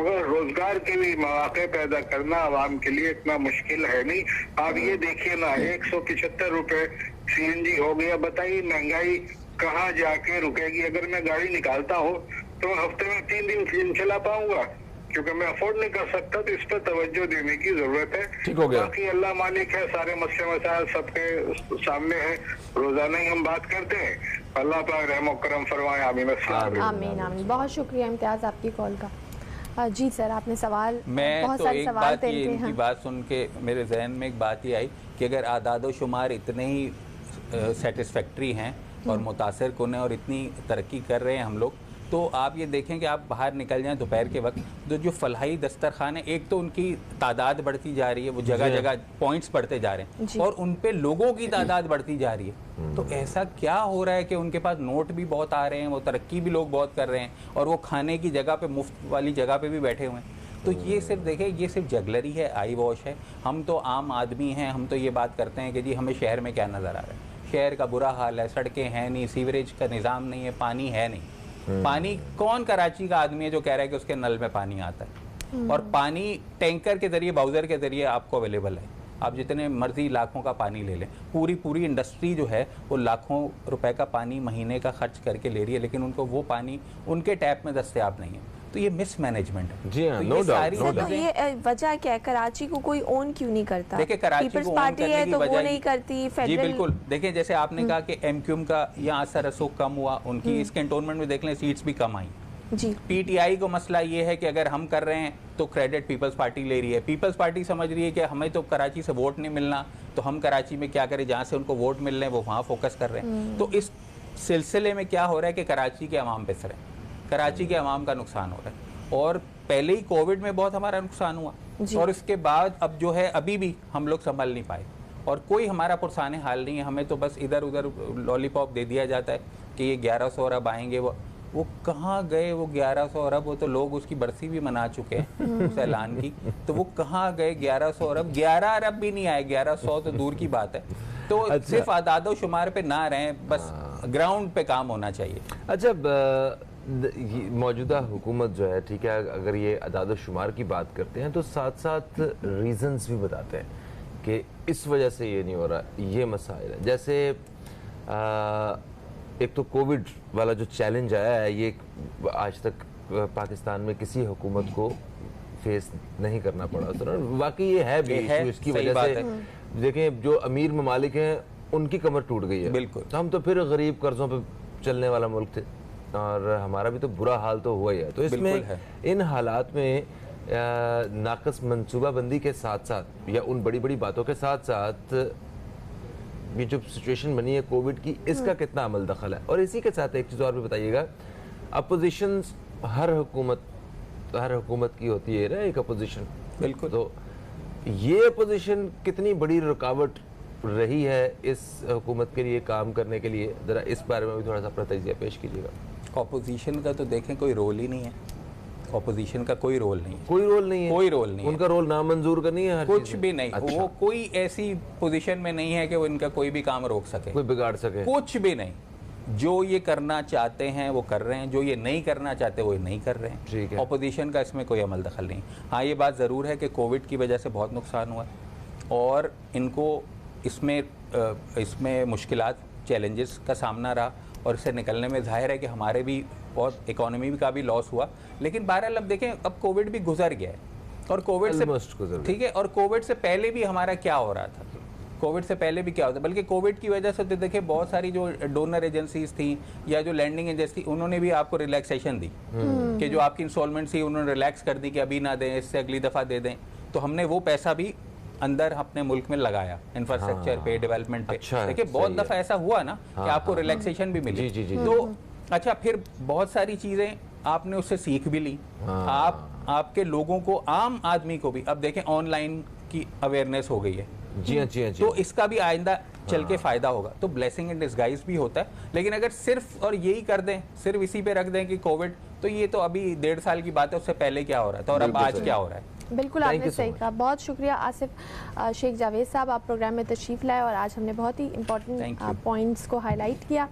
मगर रोजगार के भी मौके पैदा करना आवाम के लिए इतना मुश्किल है नहीं। आप ये देखिए ना, 175 रुपए CNG हो गया। बताइए महंगाई कहाँ जाके रुकेगी? अगर मैं गाड़ी निकालता हूँ तो हफ्ते में 3 दिन चला पाऊंगा, क्योंकि मैं अफोर्ड नहीं कर सकता। तो इस पर तवज्जो देने की जरूरत है। ठीक हो गया। बाकी अल्लाह मालिक है, सारे मसले मसाइल सबके सामने है, रोजाना ही हम बात करते हैं। अल्लाह पाक रहम करम फरमाए। आमीन आमीन आमीन। बहुत शुक्रिया इम्तियाज आपकी कॉल का। जी सर, आपने सवाल, मैं बहुत तो सारे एक सवाल बात ये इनकी बात सुन के मेरे जहन में एक बात ये आई कि अगर आदाद-ओ-शुमार इतने ही सेटिस्फैक्ट्री हैं और मुतासर कुन है और इतनी तरक्की कर रहे हैं हम लोग, तो आप ये देखें कि आप बाहर निकल जाएं दोपहर के वक्त, तो जो फलाही दस्तरखान है, एक तो उनकी तादाद बढ़ती जा रही है, वो जगह जगह पॉइंट्स बढ़ते जा रहे हैं और उन पे लोगों की तादाद बढ़ती जा रही है। तो ऐसा क्या हो रहा है कि उनके पास नोट भी बहुत आ रहे हैं, वो तरक्की भी लोग बहुत कर रहे हैं और वो खाने की जगह पे, मुफ्त वाली जगह पे भी बैठे हुए हैं। तो ये सिर्फ देखें, ये सिर्फ जगलरी है, आई वॉश है। हम तो आम आदमी हैं, हम तो ये बात करते हैं कि जी हमें शहर में क्या नज़र आ रहा है। शहर का बुरा हाल है, सड़कें हैं नहीं, सीवरेज का निज़ाम नहीं है, पानी है नहीं। पानी कौन कराची का आदमी है जो कह रहा है कि उसके नल में पानी आता है? और पानी टैंकर के जरिए, बाउजर के जरिए आपको अवेलेबल है। आप जितने मर्जी लाखों का पानी ले लें, पूरी इंडस्ट्री जो है वो लाखों रुपए का पानी महीने का खर्च करके ले रही है, लेकिन उनको वो पानी उनके टैप में दस्तयाब नहीं है। तो ये मिसमैनेजमेंट है। जी हाँ, तो नो डाउट। तो ये वजह क्या है, कराची को कोई ओन क्यों नहीं करता? देखिए, कराची पीपल्स को पार्टी करने है की तो वो वजह नहीं करती। जी फेडरल बिल्कुल। देखिए, जैसे आपने कहा कि एमक्यूएम का यहाँ असर रसूख कम हुआ, उनकी इस कैंटोनमेंट में देख लें सीट्स भी कम आई। जी, पीटीआई को मसला ये है कि अगर हम कर रहे हैं तो क्रेडिट पीपल्स पार्टी ले रही है। पीपल्स पार्टी समझ रही है कि हमें तो कराची से वोट नहीं मिलना, तो हम कराची में क्या करें, जहाँ से उनको वोट मिल रहे हैं वो वहाँ फोकस कर रहे हैं। तो इस सिलसिले में क्या हो रहा है कि कराची के अवाम पे सर है, कराची के अवाम का नुकसान हो रहा है। और पहले ही कोविड में बहुत हमारा नुकसान हुआ और इसके बाद अब जो है अभी भी हम लोग संभल नहीं पाए और कोई हमारा पुरसाने हाल नहीं है। हमें तो बस इधर उधर लॉलीपॉप दे दिया जाता है कि ये 1100 अरब आएंगे। वो कहाँ गए वो 1100 अरब? वो तो लोग उसकी बरसी भी मना चुके हैं उस ऐलान की। तो वो कहाँ गए 1100 अरब? 11 अरब भी नहीं आए, 1100 तो दूर की बात है। तो अच्छा। सिर्फ आदादो शुमार पे ना रहें, बस ग्राउंड पे काम होना चाहिए। अच्छा, मौजूदा हुकूमत जो है, ठीक है, अगर ये अदाद शुमार की बात करते हैं तो साथ साथ रीजंस भी बताते हैं कि इस वजह से ये नहीं हो रहा, ये मसाइल है। जैसे एक तो कोविड वाला जो चैलेंज आया है, ये आज तक पाकिस्तान में किसी हुकूमत को फेस नहीं करना पड़ा। तो वाकई ये है भी इशू, इसकी वजह से देखें जो अमीर ममालिक हैं उनकी कमर टूट गई है। बिल्कुल। तो हम तो फिर गरीब कर्जों पे चलने वाला मुल्क थे और हमारा भी तो बुरा हाल तो हुआ ही है। तो इसमें इन हालात में नाकस मनसूबाबंदी के साथ साथ या उन बड़ी बड़ी बातों के साथ साथ ये जो सिचुएशन बनी है कोविड की, इसका कितना अमल दखल है? और इसी के साथ एक चीज़ और भी बताइएगा, अपोजिशन हर हुकूमत की होती है ना एक अपोजिशन। बिल्कुल। तो ये अपोजिशन कितनी बड़ी रुकावट रही है इस हुकूमत के लिए काम करने के लिए? ज़रा इस बारे में भी थोड़ा सा अपना तजिया पेश कीजिएगा। ऑपोजिशन का तो देखें कोई रोल ही नहीं है। ऑपोजिशन का कोई रोल नहीं है। कोई रोल नहीं है? कोई रोल नहीं है। उनका रोल नामंजूर करनी है? कुछ भी नहीं। अच्छा। वो कोई ऐसी पोजीशन में नहीं है कि वो इनका कोई भी काम रोक सके, कोई बिगाड़ सके, कुछ भी नहीं। जो ये करना चाहते हैं वो कर रहे हैं, जो ये नहीं करना चाहते वो नहीं कर रहे हैं। ठीक है। ऑपोजिशन का इसमें कोई अमल दखल नहीं। हाँ, ये बात ज़रूर है कि कोविड की वजह से बहुत नुकसान हुआ और इनको इसमें मुश्किलात, चैलेंजेस का सामना रहा और इससे निकलने में जाहिर है कि हमारे भी बहुत इकोनॉमी का भी लॉस हुआ। लेकिन बहरहाल अब देखें, अब कोविड भी गुजर गया है और कोविड से, ठीक है, और कोविड से पहले भी हमारा क्या हो रहा था, कोविड से पहले भी क्या होता है। बल्कि कोविड की वजह से तो देखिए बहुत सारी जो डोनर एजेंसीज थी या जो लैंडिंग एजेंसी, उन्होंने भी आपको रिलैक्सेशन दी कि जो आपकी इंस्टॉलमेंट थी उन्होंने रिलैक्स कर दी कि अभी ना दें, इससे अगली दफ़ा दे दें। तो हमने वो पैसा भी अंदर अपने मुल्क में लगाया, इंफ्रास्ट्रक्चर पे, डेवलपमेंट पे। अच्छा, देखिए बहुत दफ़ा ऐसा हुआ ना कि आपको रिलैक्सेशन भी मिली। जी। तो अच्छा, फिर बहुत सारी चीज़ें आपने उससे सीख भी ली। आपके लोगों को, आम आदमी को भी अब देखें ऑनलाइन की अवेयरनेस हो गई है। जी हाँ। तो इसका भी आइंदा चल के फायदा होगा। तो ब्लेसिंग इन डिस्गाइज भी होता है। लेकिन अगर सिर्फ और यही कर दें, सिर्फ इसी पे रख दें कि कोविड, तो ये तो अभी 1.5 साल की बात है, उससे पहले क्या हो रहा था और अब आज क्या हो रहा है। बिल्कुल आपने सही कहा। बहुत शुक्रिया आसिफ शेख जावेद साहब, आप प्रोग्राम में तशरीफ़ लाए और आज हमने बहुत ही इंपॉर्टेंट पॉइंट्स को हाईलाइट किया।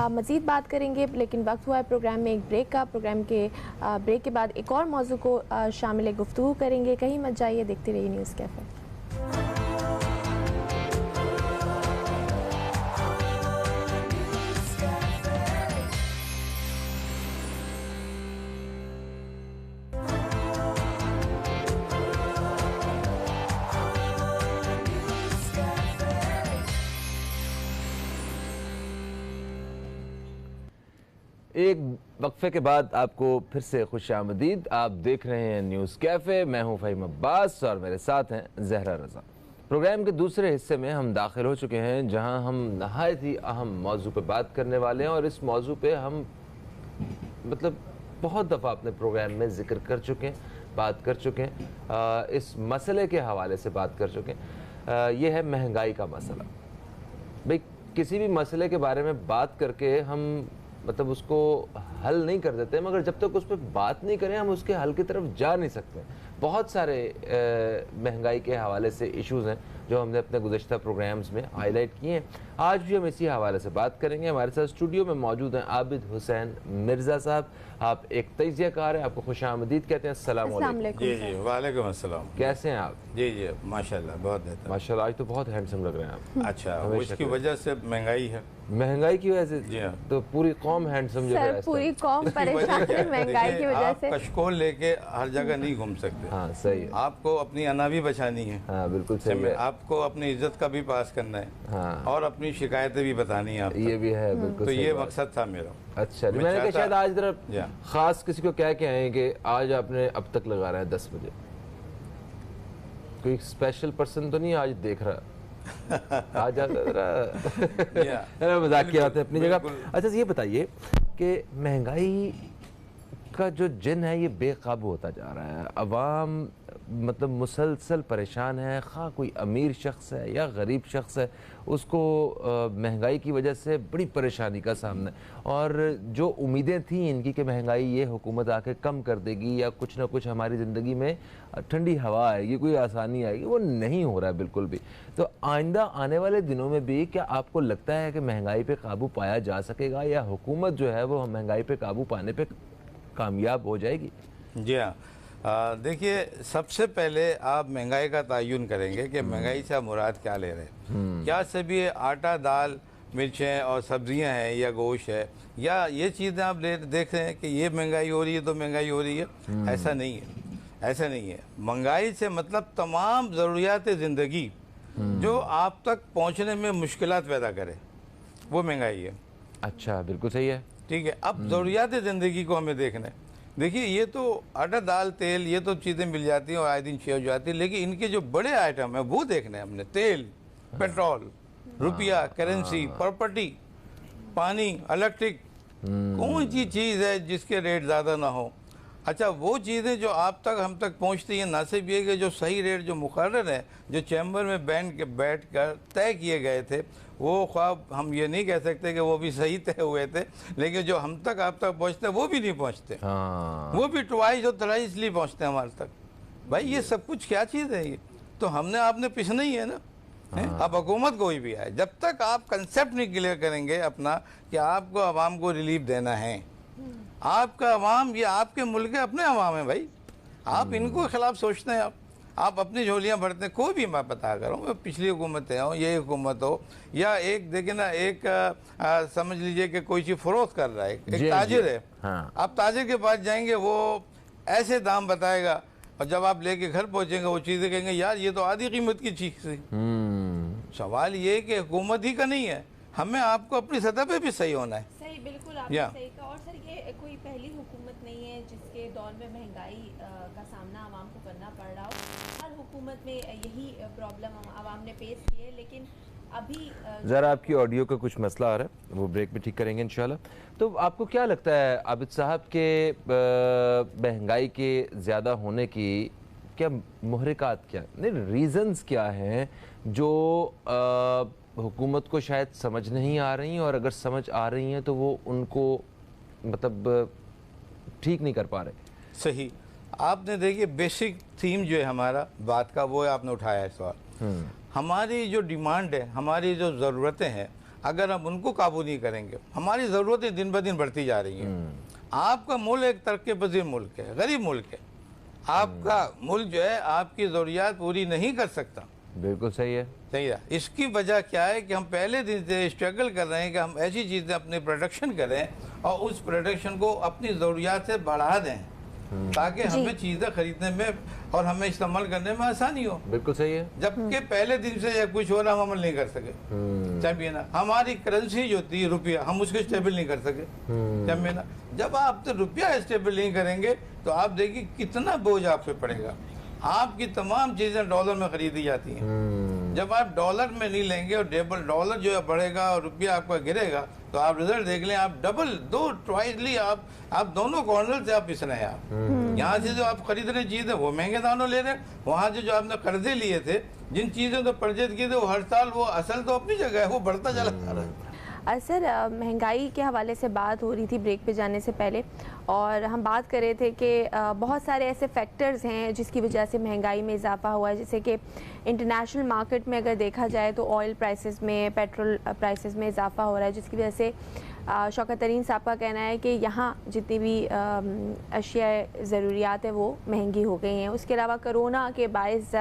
मज़ीद बात करेंगे, लेकिन वक्त हुआ है प्रोग्राम में एक ब्रेक का। प्रोग्राम के ब्रेक के बाद एक और मौजू को शामिल गुफ्तगू करेंगे। कहीं मत जाइए, देखते रहिए न्यूज़ कैफ़े। एक वक्फे के बाद आपको फिर से खुशामदीद। आप देख रहे हैं न्यूज़ कैफ़े, मैं हूं फ़हीम अब्बास और मेरे साथ हैं ज़हरा रज़ा। प्रोग्राम के दूसरे हिस्से में हम दाखिल हो चुके हैं, जहां हम नहायत ही अहम मौजू पे बात करने वाले हैं और इस मौजू पे हम मतलब बहुत दफ़ा अपने प्रोग्राम में जिक्र कर चुके हैं, बात कर चुके हैं, इस मसले के हवाले से बात कर चुके हैं। ये है महंगाई का मसला। भाई किसी भी मसले के बारे में बात करके हम मतलब उसको हल नहीं कर देते, मगर जब तक उस पर बात नहीं करें हम उसके हल की तरफ जा नहीं सकते। बहुत सारे महंगाई के हवाले से इश्यूज़ हैं जो हमने अपने गुज़श्ता प्रोग्राम्स में हाईलाइट किए हैं। आज भी हम इसी हवाले से बात करेंगे। हमारे साथ स्टूडियो में मौजूद हैं आबिद हुसैन मिर्ज़ा साहब। आप एक तजियाकार हैं, आपको खुशामदीद कहते हैं। अस्सलाम वालेकुम। जी जी, वालेकुम अस्सलाम। कैसे हैं आप? जी जी, माशाल्लाह, बहुत बेहतर। माशाल्लाह, आज तो बहुत हैंडसम लग रहे हैं आप। अच्छा, वो इसकी वजह से महंगाई है। महंगाई की वजह से? जी हाँ। तो पूरी कौम हैंडसम जो है, पूरी कौम परेशान है महंगाई की वजह से। आप कशकोल लेके हर जगह नहीं घूम सकते। हाँ सही है। आपको अपनी अना भी बचानी है। हाँ बिल्कुल सही है। आपको अपनी इज्जत का भी पास करना है। हाँ। और अपनी शिकायतें भी बतानी है आप। ये भी है, बिल्कुल। तो ये मकसद था मेरा। अच्छा, मैंने कहा शायद आज जरा खास किसी को कह के आए कि आज आपने अब तक लगा रहा है 10 बजे। कोई स्पेशल पर्सन तो नहीं आज देख रहा? आज जरा मजाक की बात है अपनी जगह। अच्छा ये बताइए कि महंगाई का जो जिन है ये बेकाबू होता जा रहा है। अवाम मतलब मुसलसल परेशान है, खा कोई अमीर शख्स है या गरीब शख्स है, उसको महंगाई की वजह से बड़ी परेशानी का सामना है। और जो उम्मीदें थी इनकी कि महंगाई ये हुकूमत आके कम कर देगी या कुछ ना कुछ हमारी ज़िंदगी में ठंडी हवा आएगी, कोई आसानी आएगी, वो नहीं हो रहा है बिल्कुल भी। तो आइंदा आने वाले दिनों में भी क्या आपको लगता है कि महंगाई पे काबू पाया जा सकेगा या हुकूमत जो है वो महंगाई पे काबू पाने पे कामयाब हो जाएगी? जी हाँ, देखिए, सबसे पहले आप महंगाई का तयन करेंगे कि महंगाई से आप मुराद क्या ले रहे हैं। क्या सिर्फ ये आटा, दाल, मिर्चें और सब्जियां हैं या गोश्त है, या ये चीज़ें आप देख रहे हैं कि ये महंगाई हो रही है तो महंगाई हो रही है? ऐसा नहीं है, ऐसा नहीं है। महंगाई से मतलब तमाम ज़रूरियात ज़िंदगी जो आप तक पहुंचने में मुश्किलात पैदा करे, वो महंगाई है। अच्छा, बिल्कुल सही है। ठीक है, अब ज़रूरियात ज़िंदगी को हमें देखना है। देखिए, ये तो आटा, दाल, तेल, ये तो चीज़ें मिल जाती हैं और आए दिन हो जाती है, लेकिन इनके जो बड़े आइटम हैं वो देखने हैं हमने। तेल, पेट्रोल, रुपया, करेंसी, प्रॉपर्टी, पानी, इलेक्ट्रिक, कौन सी चीज़ है जिसके रेट ज़्यादा ना हो? अच्छा, वो चीज़ें जो आप तक हम तक पहुंचती हैं, ना सिर्फ ये कि जो सही रेट जो मुकर्रर है, जो चैम्बर में बैठ कर तय किए गए थे, वो ख्वाब हम ये नहीं कह सकते कि वो भी सही तय हुए थे, लेकिन जो हम तक आप तक पहुंचते वो भी नहीं पहुंचते। वो भी ट्वाइस और थ्राइस इसलिए पहुंचते हैं हमारे तक। भाई ये सब कुछ क्या चीज़ है? ये तो हमने आपने पिछना ही है ना। अब हुकूमत कोई भी आए, जब तक आप कंसेप्ट नहीं क्लियर करेंगे अपना कि आपको आवाम को रिलीफ देना है, आपका अवाम ये आपके मुल्क के अपने अवाम है भाई, आप इनको खिलाफ सोचते हैं। आप अपनी झोलियां भरते हैं। कोई भी मैं बता कर रहा हूँ, पिछली हुकूमतें हो, ये हुकूमत हो, या एक देखिए ना, एक समझ लीजिए कि कोई चीज़ फरोख्त कर रहा है, एक ताजिर है। हाँ। आप ताजिर के पास जाएंगे, वो ऐसे दाम बताएगा, और जब आप लेके घर पहुंचेंगे वो चीज़ें कहेंगे यार ये तो आधी कीमत की चीज़ थी। सवाल ये कि हुकूमत ही का नहीं है, हमें आपको अपनी सतह पे भी सही होना है। सही, बिल्कुल आपने सही कहा। और सर, ये कोई पहली हुकूमत नहीं है जिसके दौर में महंगाई का सामना आवाम को करना पड़ रहा हो। हर हुकूमत में यही प्रॉब्लम आवाम ने फेस की है, लेकिन अभी ज़रा आपकी ऑडियो का कुछ मसला आ रहा है, वो ब्रेक में ठीक करेंगे इंशाल्लाह। तो आपको क्या लगता है आबिद साहब के महंगाई के ज़्यादा होने की क्या मुहरिकात, क्या नहीं रीज़न्स क्या हैं जो हुकूमत को शायद समझ नहीं आ रही, और अगर समझ आ रही हैं तो वो उनको मतलब ठीक नहीं कर पा रहे? सही, आपने देखिए बेसिक थीम जो है हमारा बात का, वो आपने उठाया है सवाल। हमारी जो डिमांड है, हमारी जो ज़रूरतें हैं, अगर हम उनको काबू नहीं करेंगे, हमारी ज़रूरतें दिन ब दिन बढ़ती जा रही हैं। आपका मुल्क एक तरक्की पजीर मुल्क है, गरीब मुल्क है। आपका मुल्क जो है आपकी ज़रूरियात पूरी नहीं कर सकता। बिल्कुल सही है, सही है। इसकी वजह क्या है कि हम पहले दिन से स्ट्रगल कर रहे हैं कि हम ऐसी चीज़ें अपनी प्रोडक्शन करें और उस प्रोडक्शन को अपनी ज़रूरियात से बढ़ा दें, ताकि हमें चीज़ें खरीदने में और हमें इस्तेमाल करने में आसानी हो। बिल्कुल सही है। जबकि पहले दिन से या कुछ हो रहा हम अमल नहीं कर सके। चाहिए ना, हमारी करेंसी जो थी रुपया, हम उसको स्टेबल नहीं कर सके। चाहिए ना, जब आप तो रुपया स्टेबल नहीं करेंगे तो आप देखिए कितना बोझ आप पे पड़ेगा। आपकी तमाम चीज़ें डॉलर में खरीदी जाती हैं, जब आप डॉलर में नहीं लेंगे और डॉलर जो है बढ़ेगा और रुपया आपका गिरेगा, तो आप रिजल्ट देख लें, आप डबल ट्वाइसली आप दोनों कॉर्नर से आप पिस रहे हैं। आप यहाँ से जो आप खरीद रहे चीज़ है वो महंगे दामों ले रहे हैं, वहाँ जो आपने कर्जे लिए थे, जिन चीज़ों से परचेज किए थे, वो हर साल वो असल तो अपनी जगह है, वो बढ़ता चला जा रहा है। सर, महंगाई के हवाले से बात हो रही थी ब्रेक पे जाने से पहले, और हम बात कर रहे थे कि बहुत सारे ऐसे फैक्टर्स हैं जिसकी वजह से महंगाई में इजाफा हुआ है, जैसे कि इंटरनेशनल मार्केट में अगर देखा जाए तो ऑयल प्राइसेस में, पेट्रोल प्राइसेस में इजाफा हो रहा है, जिसकी वजह से शौकत तरीन साहब का कहना है कि यहाँ जितनी भी अशिया ज़रूरियात है वो महंगी हो गई हैं। उसके अलावा कोरोना के बायस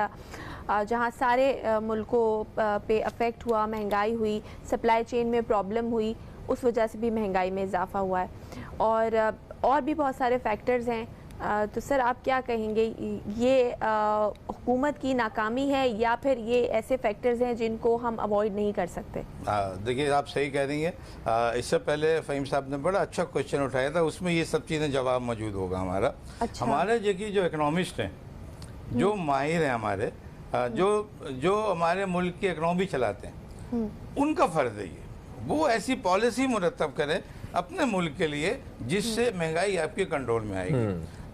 जहाँ सारे मुल्कों पे अफेक्ट हुआ, महंगाई हुई, सप्लाई चेन में प्रॉब्लम हुई, उस वजह से भी महंगाई में इजाफा हुआ है, और भी बहुत सारे फैक्टर्स हैं। तो सर आप क्या कहेंगे, ये हुकूमत की नाकामी है या फिर ये ऐसे फैक्टर्स हैं जिनको हम अवॉइड नहीं कर सकते? देखिए, आप सही कह रही हैं। इससे पहले फ़हीम साहब ने बड़ा अच्छा क्वेश्चन उठाया था, उसमें ये सब चीज़ें जवाब मौजूद होगा हमारा। अच्छा। हमारे जो इकोनॉमिस्ट हैं, जो माहिर हैं हमारे, जो हमारे मुल्क की इकनॉमी चलाते हैं, उनका फ़र्ज है ये, वो ऐसी पॉलिसी मुरतब करें अपने मुल्क के लिए जिससे महंगाई आपके कंट्रोल में आएगी।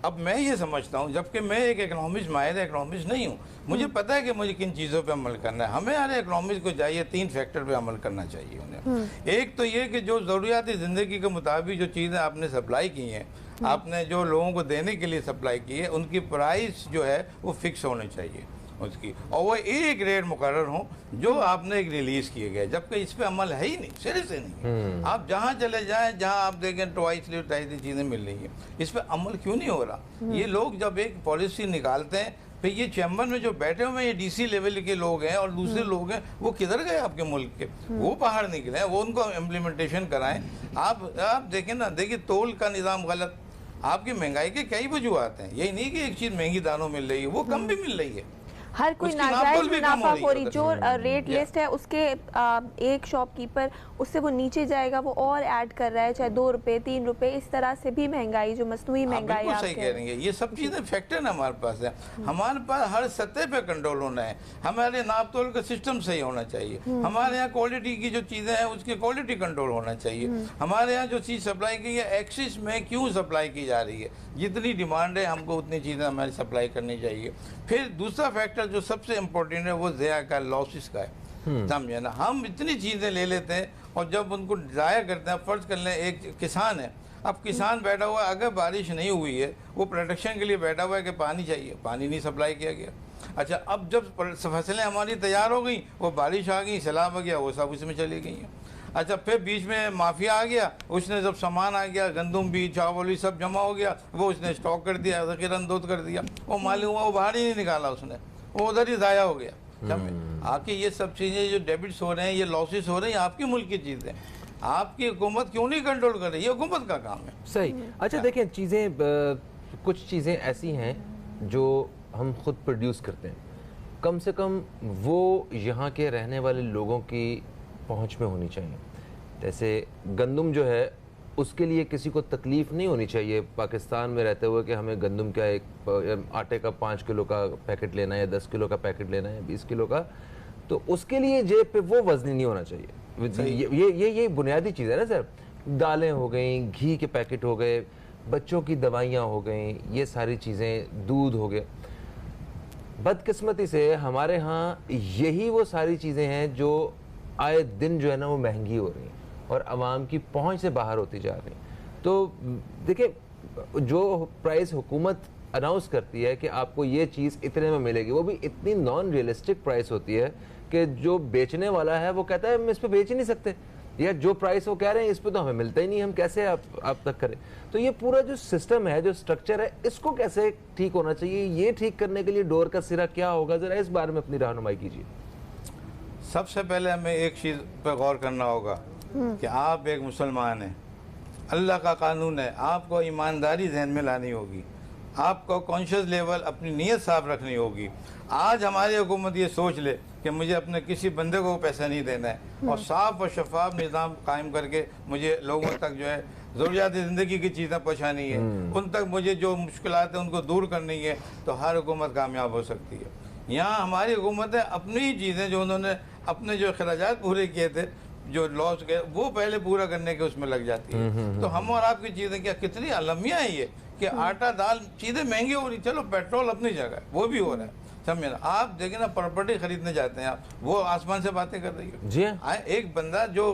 अब मैं ये समझता हूँ, जबकि मैं एक इकोनॉमिस्ट, माहिर इकोनॉमिस्ट नहीं हूँ, मुझे पता है कि मुझे किन चीज़ों पे अमल करना है। हमें हर इकोनॉमिस्ट को चाहिए 3 फैक्टर पे अमल करना चाहिए उन्हें। एक तो ये कि जो ज़रूरियाती ज़िंदगी के मुताबिक जो चीज़ें आपने सप्लाई की हैं, आपने जो लोगों को देने के लिए सप्लाई की है, उनकी प्राइस जो है वो फिक्स होनी चाहिए उसकी, और वो एक रेट मुकर्रर हो जो आपने एक रिलीज किए गए, जबकि इस पे अमल है ही नहीं, सिरे से नहीं। आप जहाँ चले जाएं, जहाँ आप देखें ट्वाइसली चीज़ें मिल रही हैं, इस पे अमल क्यों नहीं हो रहा? ये लोग जब एक पॉलिसी निकालते हैं, फिर ये चैम्बर में जो बैठे हुए हैं, ये DC लेवल के लोग हैं और दूसरे लोग हैं, वो किधर गए आपके मुल्क के? वो बाहर निकले, वो उनको इम्प्लीमेंटेशन कराएं। आप देखें ना, देखिए तोल का निज़ाम गलत, आपकी महंगाई के कई वजूहत हैं, यही नहीं कि एक चीज़ महंगी दानों मिल रही है, वो कम भी मिल रही है। हर कोई नाजायज मुनाफाखोरी, जो रेट लिस्ट है उसके एक शॉपकीपर उससे वो नीचे जाएगा, वो और ऐड कर रहा है, चाहे 2 रुपए 3 रुपए, इस तरह से भी महंगाई, जो मसनूई महंगाई आप सही कह रही है। ये सब चीज़ें फैक्टर हमारे पास है, हमारे पास हर सतह पे कंट्रोल होना है, हमारे नाप तोल का सिस्टम सही होना चाहिए, हमारे यहाँ क्वालिटी की जो चीज़ें हैं उसकी क्वालिटी कंट्रोल होना चाहिए, हमारे यहाँ जो चीज़ सप्लाई की है एक्सिस में क्यों सप्लाई की जा रही है, जितनी डिमांड है हमको उतनी चीज़ें हमारी सप्लाई करनी चाहिए। फिर दूसरा फैक्टर जो सबसे इम्पोर्टेंट है वो ज़ाया का, लॉसेस का है, समझे ना। हम इतनी चीज़ें ले लेते हैं और जब उनको ज़ाया करते हैं, फर्ज कर लें एक किसान है, अब किसान बैठा हुआ है, अगर बारिश नहीं हुई है, वो प्रोटेक्शन के लिए बैठा हुआ है कि पानी चाहिए, पानी नहीं सप्लाई किया गया। अच्छा, अब जब फसलें हमारी तैयार हो गई, वो बारिश आ गई, सैलाब आ गया, वो सब उसमें चली गई हैं। अच्छा, फिर बीच में माफिया आ गया, उसने जब सामान आ गया, गंदम भी, चावल भी सब जमा हो गया, वो उसने स्टॉक कर दिया, रंदोद कर दिया, वो मालूम हुआ वो बाहर ही नहीं निकाला उसने, वो उधर ही ज़ाया हो गया। आके ये सब चीज़ें जो डेबिट्स हो रहे हैं, ये लॉसेस हो रहे हैं, आपकी मुल्क की चीज़ें, आपकी हुकूमत क्यों नहीं कंट्रोल कर रही है? ये हुकूमत का काम है। सही। अच्छा देखें, चीज़ें कुछ चीज़ें ऐसी हैं जो हम खुद प्रोड्यूस करते हैं, कम से कम वो यहाँ के रहने वाले लोगों की पहुँच में होनी चाहिए। जैसे गंदम जो है, उसके लिए किसी को तकलीफ़ नहीं होनी चाहिए पाकिस्तान में रहते हुए कि हमें गंदम का एक आटे का 5 किलो का पैकेट लेना है या 10 किलो का पैकेट लेना है, 20 किलो का, तो उसके लिए जेब पे वो वज़न नहीं होना चाहिए। ये बुनियादी चीज़ है ना सर। दालें हो गई, घी के पैकेट हो गए, बच्चों की दवाइयाँ हो गई, ये सारी चीज़ें, दूध हो गया। बदकिस्मती से हमारे यहाँ यही वो सारी चीज़ें हैं जो आए दिन जो है ना वो महंगी हो रही हैं और आवाम की पहुंच से बाहर होती जा रही। तो देखिए, जो प्राइस हुकूमत अनाउंस करती है कि आपको ये चीज़ इतने में मिलेगी, वो भी इतनी नॉन रियलिस्टिक प्राइस होती है कि जो बेचने वाला है वो कहता है हम इस पे बेच ही नहीं सकते, या जो प्राइस वो कह रहे हैं इस पे तो हमें मिलता ही नहीं, हम कैसे आप तक करें। तो ये पूरा जो सिस्टम है, जो स्ट्रक्चर है, इसको कैसे ठीक होना चाहिए? ये ठीक करने के लिए डोर का सिरा क्या होगा, ज़रा इस बारे में अपनी रहनुमाई कीजिए। सबसे पहले हमें एक चीज़ पर गौर करना होगा कि आप एक मुसलमान हैं, अल्लाह का कानून है, आपको ईमानदारी जहन में लानी होगी, आपको कॉन्शियस लेवल अपनी नीयत साफ रखनी होगी। आज हमारी हुकूमत ये सोच ले कि मुझे अपने किसी बंदे को पैसा नहीं देना है और साफ और शफाफ निज़ाम कायम करके मुझे लोगों तक जो है ज़रूरियाती ज़िंदगी की चीज़ें पहुँचानी है, उन तक मुझे जो मुश्किलात हैं उनको दूर करनी है, तो हर हुकूमत कामयाब हो सकती है। यहाँ हमारी हुकूमत है अपनी ही चीज़ें जो उन्होंने अपने जो अखराजात पूरे किए थे, जो लॉस गए, वो पहले पूरा करने के उसमें लग जाती है। तो हम और आपकी चीज़ें क्या कितनी अलमिया है ये कि आटा दाल चीज़ें महंगी हो रही, चलो पेट्रोल अपनी जगह है, वो भी हो रहा है, समझे ना। आप देखिए ना, प्रॉपर्टी खरीदने जाते हैं आप, वो आसमान से बातें कर रही है जी। एक बंदा जो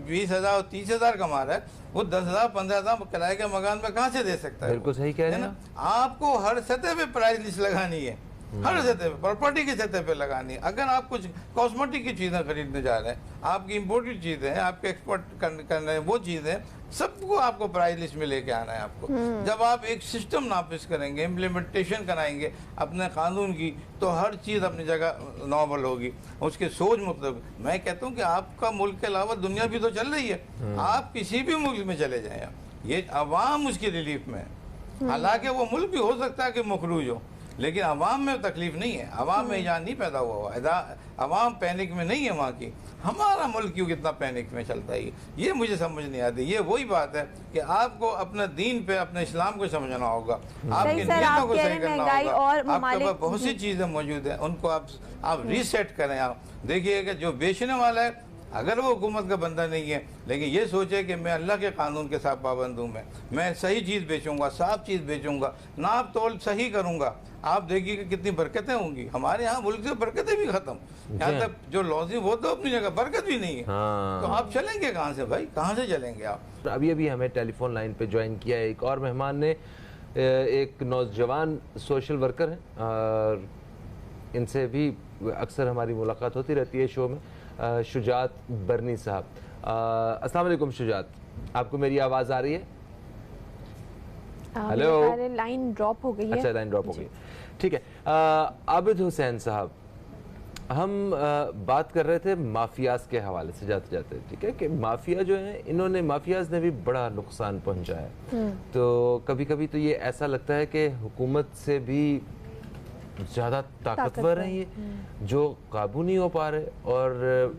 20,000 और 30,000 कमा रहा है, वो 10,000 15,000 किराए के मकान में कहाँ से दे सकता है? बिल्कुल सही कह रहे है हैं ना। आपको हर सतह पे प्राइस लिस्ट लगानी है, हर सतह पे, प्रॉपर्टी की सतह पे लगानी है। अगर आप कुछ कॉस्मेटिक की चीज़ें खरीदने जा रहे हैं, आपकी इम्पोर्टेड चीज़ें हैं, आपके एक्सपोर्ट कर रहे हैं, वो चीज़ें सबको आपको प्राइस लिस्ट में लेके आना है आपको। जब आप एक सिस्टम नाफिज करेंगे, इम्प्लीमेंटेशन कराएंगे अपने कानून की, तो हर चीज़ अपनी जगह नॉर्मल होगी। उसके सोच मतलब मैं कहता हूँ कि आपका मुल्क के अलावा दुनिया भी तो चल रही है, आप किसी भी मुल्क में चले जाएं, ये अवाम उसकी रिलीफ में है। हालांकि वो मुल्क भी हो सकता है कि मखरूज हो, लेकिन अवाम में तकलीफ नहीं है, अवाम में ईजान नहीं पैदा हुआ है, अवाम पैनिक में नहीं है वहाँ की। हमारा मुल्क क्यों कितना पैनिक में चलता है, ये मुझे समझ नहीं आती। ये वही बात है कि आपको अपने दीन पे, अपने इस्लाम को समझना होगा, आपकी नीयतों को सही करना होगा। आपके पास बहुत सी चीज़ें मौजूद हैं, उनको आप रीसेट करें। आप देखिए कि जो बेचने वाला है, अगर वो हुकूमत का बंदा नहीं है, लेकिन ये सोचे कि मैं अल्लाह के कानून के साथ पाबंद हूँ, मैं सही चीज़ बेचूंगा, साफ चीज़ बेचूंगा, नाप तोल सही करूँगा, आप देखिए कि कितनी बरकतें होंगी। हमारे यहाँ मुल्क से बरकतें भी खत्म, यहाँ तक जो लॉजी वो तो अपनी जगह, बरकत भी नहीं है। हाँ। तो आप चलेंगे कहाँ से भाई, कहाँ से चलेंगे आप? अभी अभी हमें टेलीफोन लाइन पे ज्वाइन किया है एक और मेहमान ने, एक नौजवान सोशल वर्कर हैं और इनसे भी अक्सर हमारी मुलाकात होती रहती है शो में। शुजात बरनी साहब, अस्सलाम वालेकुम शुजात, आपको मेरी आवाज़ आ रही है? हेलो, लाइन ड्रॉप हो गई है। अच्छा, लाइन ड्रॉप हो गई, ठीक है। आबिद हुसैन साहब, हम बात कर रहे थे माफियाज के हवाले से जाते जाते, ठीक है, कि माफिया जो है, इन्होंने माफियाज ने भी बड़ा नुकसान पहुंचाया। तो कभी कभी तो ये ऐसा लगता है कि हुकूमत से भी ज़्यादा ताकतवर हैं ये, जो काबू नहीं हो पा रहे, और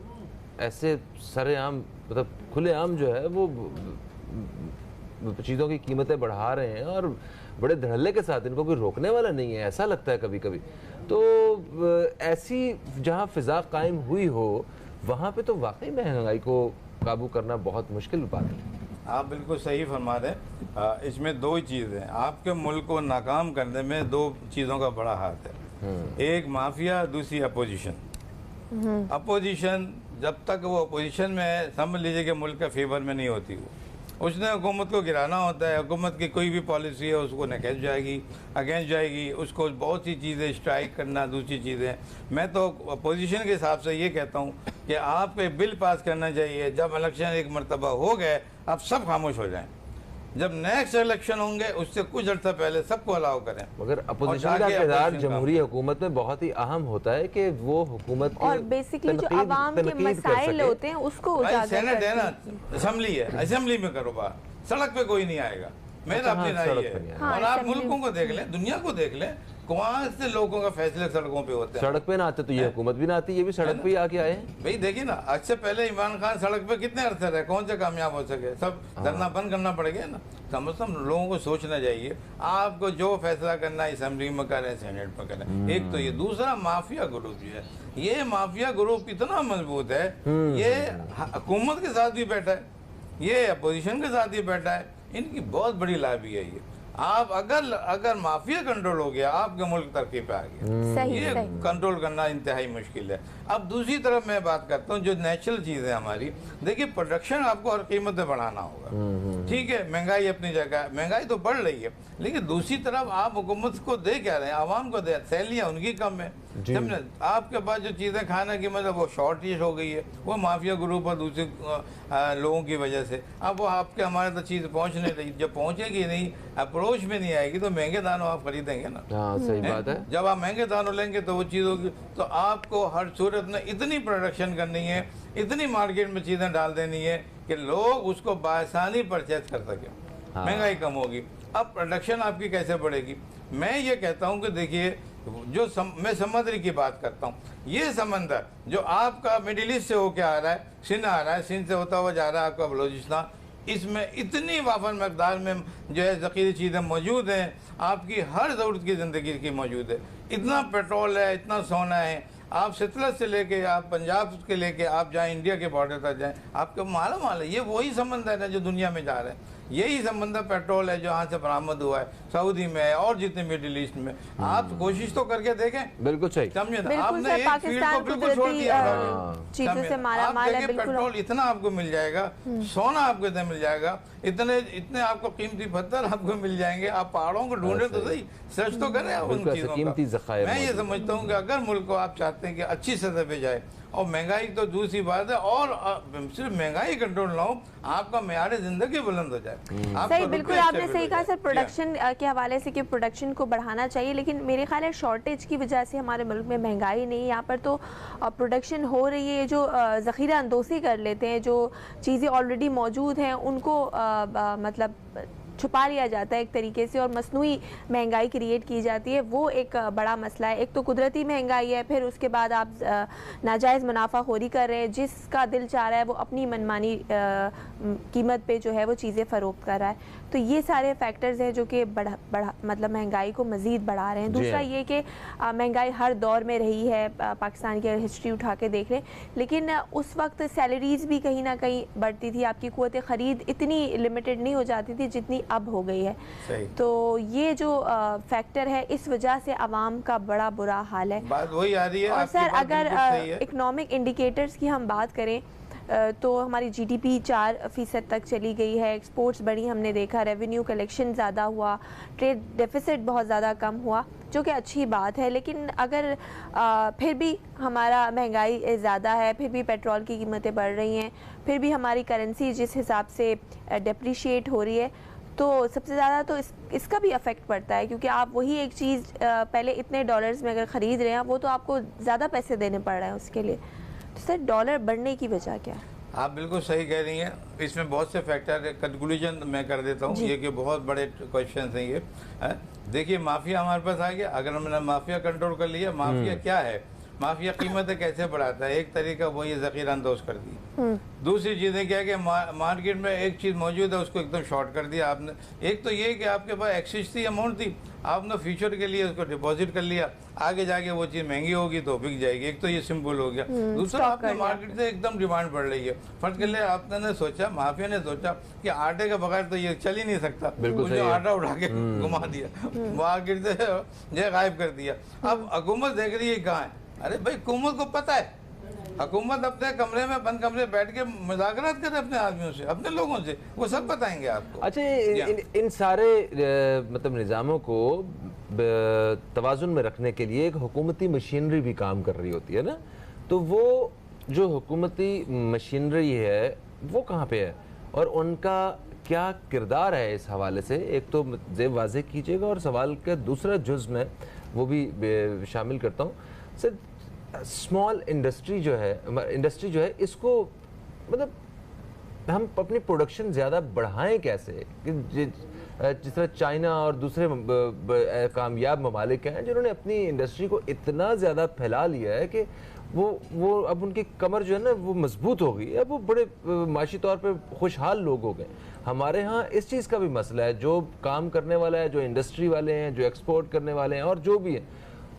ऐसे सरेआम मतलब खुलेआम जो है वो चीज़ों की कीमतें बढ़ा रहे हैं और बड़े धड़ल्ले के साथ, इनको कोई रोकने वाला नहीं है, ऐसा लगता है कभी कभी। तो ऐसी जहाँ फिजा कायम हुई हो, वहाँ पे तो वाकई महंगाई को काबू करना बहुत मुश्किल बात है। आप बिल्कुल सही फरमा रहे हैं। इसमें दो ही चीज़ें हैं, आपके मुल्क को नाकाम करने में दो चीज़ों का बड़ा हाथ है, एक माफिया, दूसरी अपोजिशन। अपोजिशन जब तक वो अपोजिशन में है, समझ लीजिए कि मुल्क के फेवर में नहीं होती, वो उसने हुकूमत को गिराना होता है। हुकूमत की कोई भी पॉलिसी है उसको अगेंस्ट जाएगी, उसको बहुत सी चीज़ें स्ट्राइक करना, दूसरी चीज़ें। मैं तो अपोजिशन के हिसाब से ये कहता हूँ कि आप एक बिल पास करना चाहिए, जब इलेक्शन एक मरतबा हो गए आप सब खामोश हो जाएं, जब नेक्स्ट इलेक्शन होंगे उससे कुछ अर्सा पहले सबको अलाउ करें। मगर अपोजिशन का किरदार जमहूरी हुकूमत में बहुत ही अहम होता है कि वो हुकूमत और बेसिकली जो अवाम के मसाइल होते हैं उसको उजागर सेनेट है ना, असेंबली है, असेंबली में करो बात, सड़क पे कोई नहीं आएगा, मेरा अपनी राय है। और आप मुल्कों को देख लें, दुनिया को देख लें, कौन से लोगों का फैसले सड़कों पे होते हैं। सड़क पे ना आते तो ये हुकूमत भी ना आती, ये भी सड़क पे ही आके आए हैं। भाई देखिए ना, आज से पहले इमरान खान सड़क पे कितने अरसे रहे, कौन से कामयाब हो सके? सब धरना बंद करना पड़ेगा ना। समझता हूँ लोगों को सोचना चाहिए, आपको जो फैसला करना है असेंबली में करें, सेनेट में करें। एक तो ये, दूसरा माफिया ग्रुप जो है, ये माफिया ग्रुप इतना मजबूत है, ये हुकूमत के साथ भी बैठा है, ये अपोजिशन के साथ भी बैठा है, इनकी बहुत बड़ी लाभी है ये। आप अगर माफिया कंट्रोल हो गया, आपका मुल्क तरक्की पे आ गया। ये कंट्रोल करना इंतहाई मुश्किल है। अब दूसरी तरफ मैं बात करता हूँ जो नेचुरल चीज़ है हमारी, देखिए प्रोडक्शन आपको हर कीमत पे बढ़ाना होगा, ठीक है, महंगाई अपनी जगह, महंगाई तो बढ़ रही है, लेकिन दूसरी तरफ आप हुकूमत को दे क्या रहे हैं, आवाम को दे, सैलियाँ उनकी कम है, समझे। आपके पास जो चीज़ें खाने की मतलब वो शॉर्टेज हो गई है, वो माफिया ग्रुप और दूसरे लोगों की वजह से। अब वो आपके हमारे तक चीज़ पहुँच नहीं रही, जब पहुँचेगी नहीं, अप्रोच में नहीं आएगी, तो महंगे दानों आप खरीदेंगे ना। सही बात है। जब आप महंगे दानों लेंगे तो वो चीज़ होगी, तो आपको हर सूरत में इतनी प्रोडक्शन करनी है, इतनी मार्केट में चीज़ें डाल देनी है कि लोग उसको बासानी परचेज कर सकें, महंगाई कम होगी। अब प्रोडक्शन आपकी कैसे बढ़ेगी? मैं ये कहता हूँ कि देखिए, मैं समुद्र की बात करता हूँ, ये समंदर जो आपका मिडिल ईस्ट से होके आ रहा है, सिंध आ रहा है, सिंध से होता हुआ जा रहा है आपका बलोचिस्तान, इसमें इतनी वाफर मकदार में जो है ज़ख़ीरी चीज़ें मौजूद हैं, आपकी हर ज़रूरत की ज़िंदगी की मौजूद है। इतना पेट्रोल है, इतना सोना है, आप सितलत से लेके आप पंजाब के लेके आप जाएँ इंडिया के बॉर्डर तक जाएँ, आपको मालूम है ये वही समंदर है जो दुनिया में जा रहे हैं। यही समंदर पेट्रोल है जो यहाँ से बरामद हुआ है, सऊदी में है और जितने मिडिल ईस्ट में। आप कोशिश तो करके देखें। बिल्कुल सही, समझे ना, बिल्कुल आपने सर, एक फील्ड को बिल्कुल छोड़ दिया। चीजों से माला माल है, बिल्कुल। पेट्रोल इतना आपको मिल जाएगा, सोना आपको इतना मिल जाएगा, इतने आपको कीमती पत्थर आपको मिल जाएंगे। आप पहाड़ों को ढूंढे तो सही, सर्च तो करें आप उन चीजों का। मैं ये समझता हूँ कि अगर मुल्क को आप चाहते हैं कि अच्छी सतह पे जाए, और महंगाई तो दूसरी बात है, और सिर्फ महंगाई कंट्रोल ना हो, आपका मेयार जिंदगी बुलंद हो जाए। सही, बिल्कुल आपने सही कहा सर। प्रोडक्शन के हवाले से कि प्रोडक्शन को बढ़ाना चाहिए, लेकिन मेरे ख्याल है शॉर्टेज की वजह से हमारे मुल्क में महंगाई नहीं, यहाँ पर तो प्रोडक्शन हो रही है। जो ज़ख़ीरा अंदोसी कर लेते हैं, जो चीज़ें ऑलरेडी मौजूद हैं उनको मतलब छुपा लिया जाता है एक तरीके से, और मसनूई महंगाई क्रिएट की जाती है। वो एक बड़ा मसला है। एक तो कुदरती महंगाई है, फिर उसके बाद आप नाजायज़ मुनाफाखोरी कर रहे हैं, जिसका दिल चाह रहा है वो अपनी मनमानी कीमत पे जो है वो चीज़ें फ़रोख्त कर रहा है। तो ये सारे फैक्टर्स हैं जो कि मतलब महंगाई को मज़ीद बढ़ा रहे हैं। दूसरा ये कि महंगाई हर दौर में रही है, पाकिस्तान की हिस्ट्री उठा के देख रहे हैं, लेकिन उस वक्त सैलरीज़ भी कहीं ना कहीं बढ़ती थी, आपकी क़ुव्वत ख़रीद इतनी लिमिटेड नहीं हो जाती थी जितनी अब हो गई है। तो ये जो फैक्टर है, इस वजह से आवाम का बड़ा बुरा हाल है। बात वही आ रही है। और सर अगर इकोनॉमिक इंडिकेटर्स की हम बात करें तो हमारी जीडीपी 4% तक चली गई है, एक्सपोर्ट्स बढ़ी हमने देखा, रेवेन्यू कलेक्शन ज़्यादा हुआ, ट्रेड डेफिसिट बहुत ज़्यादा कम हुआ, जो कि अच्छी बात है। लेकिन अगर फिर भी हमारा महंगाई ज़्यादा है, फिर भी पेट्रोल की कीमतें बढ़ रही हैं, फिर भी हमारी करेंसी जिस हिसाब से डेप्रिशिएट हो रही है, तो सबसे ज़्यादा तो इसका भी अफेक्ट पड़ता है, क्योंकि आप वही एक चीज़ पहले इतने डॉलर्स में अगर ख़रीद रहे हैं, वो तो आपको ज़्यादा पैसे देने पड़ रहे हैं उसके लिए। तो सर डॉलर बढ़ने की वजह क्या है? आप बिल्कुल सही कह रही हैं। इसमें बहुत से फैक्टर है। कंक्लूजन मैं कर देता हूँ, ये कि बहुत बड़े क्वेश्चन हैं ये। देखिए, माफिया हमारे पास आ गया। अगर हमने माफिया कंट्रोल कर लिया, माफिया क्या है, माफिया कीमतें कैसे बढ़ाता है, एक तरीका वही ज़ख़ीरा अंदोज़ कर दी। दूसरी चीज़ें क्या है कि मार्केट में एक चीज़ मौजूद है, उसको एकदम शॉर्ट कर दिया आपने। एक तो ये कि आपके पास एक्सेस थी, अमाउंट थी, आपने फ्यूचर के लिए उसको डिपॉजिट कर लिया, आगे जाके वो चीज़ महंगी होगी तो बिक जाएगी। एक तो ये सिंपल हो गया। दूसरा, आपने मार्केट से एकदम डिमांड बढ़ रही है। फर्ज कर ले, आपने सोचा, माफिया ने सोचा कि आटे के बगैर तो ये चल ही नहीं सकता, जो आटा उठा के घुमा दिया, मार्केट से जो गायब कर दिया। अब हुकूमत देख रही है कहाँ है। अरे भाई, हुकूमत को पता है, हुकूमत अपने कमरे में बंद कमरे बैठ के मुज़ाकरात करे अपने आदमियों से, अपने लोगों से, वो सब बताएंगे आपको। अच्छा, इन सारे मतलब निज़ामों को तवाज़ुन में रखने के लिए एक हुकूमती मशीनरी भी काम कर रही होती है ना, तो वो जो हुकूमती मशीनरी है वो कहाँ पे है और उनका क्या किरदार है इस हवाले से? एक तो ज़ेब वाज़ेह कीजिएगा, और सवाल का दूसरा जुज़ में वो भी शामिल करता हूँ। सर, स्मॉल इंडस्ट्री जो है इसको मतलब हम अपनी प्रोडक्शन ज़्यादा बढ़ाएं कैसे? जिस तरह चाइना और दूसरे कामयाब ममालिक हैं जिन्होंने अपनी इंडस्ट्री को इतना ज़्यादा फैला लिया है कि वो अब उनकी कमर जो है ना वो मजबूत हो गई है, अब वो बड़े माशी तौर पे खुशहाल लोग हो गए। हमारे यहाँ इस चीज़ का भी मसला है, जो काम करने वाला है, जो इंडस्ट्री वाले हैं, जो एक्सपोर्ट करने वाले हैं और जो भी हैं,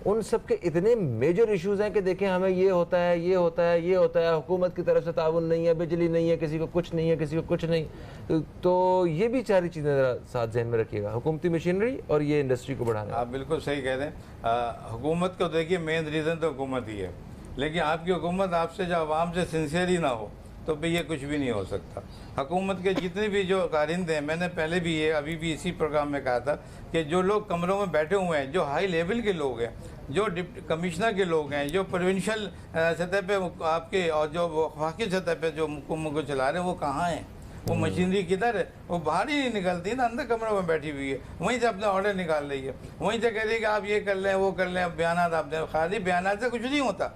उन सब के इतने मेजर इश्यूज हैं कि देखें हमें ये होता है, ये होता है, ये होता है, हुकूमत की तरफ से ताउन नहीं है, बिजली नहीं है, किसी को कुछ नहीं है, किसी को कुछ नहीं। तो ये भी सारी चीज़ें ज़रा साथ जहन में रखिएगा, हुकूमती मशीनरी और ये इंडस्ट्री को बढ़ाना। आप बिल्कुल सही कह रहे हैं। हुकूमत को देखिए, मेन रीज़न तो हुकूमत ही है, लेकिन आपकी हुकूमत आपसे जो आवाम से सिंसियर ही ना हो तो भी ये कुछ भी नहीं हो सकता। हुकूमत के जितने भी जो कारिंदे हैं, मैंने पहले भी ये अभी भी इसी प्रोग्राम में कहा था कि जो लोग कमरों में बैठे हुए हैं, जो हाई लेवल के लोग हैं, जो डिप्टी कमिश्नर के लोग हैं, जो प्रोविंशियल सतह पे आपके और जो वफाकी सतह पे जो हुकूमत को चला रहे हैं, वो कहाँ हैं? वो मशीनरी किधर है? वो बाहर ही नहीं निकलती ना, अंदर कमरों में बैठी हुई है, वहीं से अपने ऑर्डर निकाल रही है, वहीं से कह रही है कि आप ये कर लें, वो कर लें, बयान आप दें। खाली बयान से कुछ नहीं होता,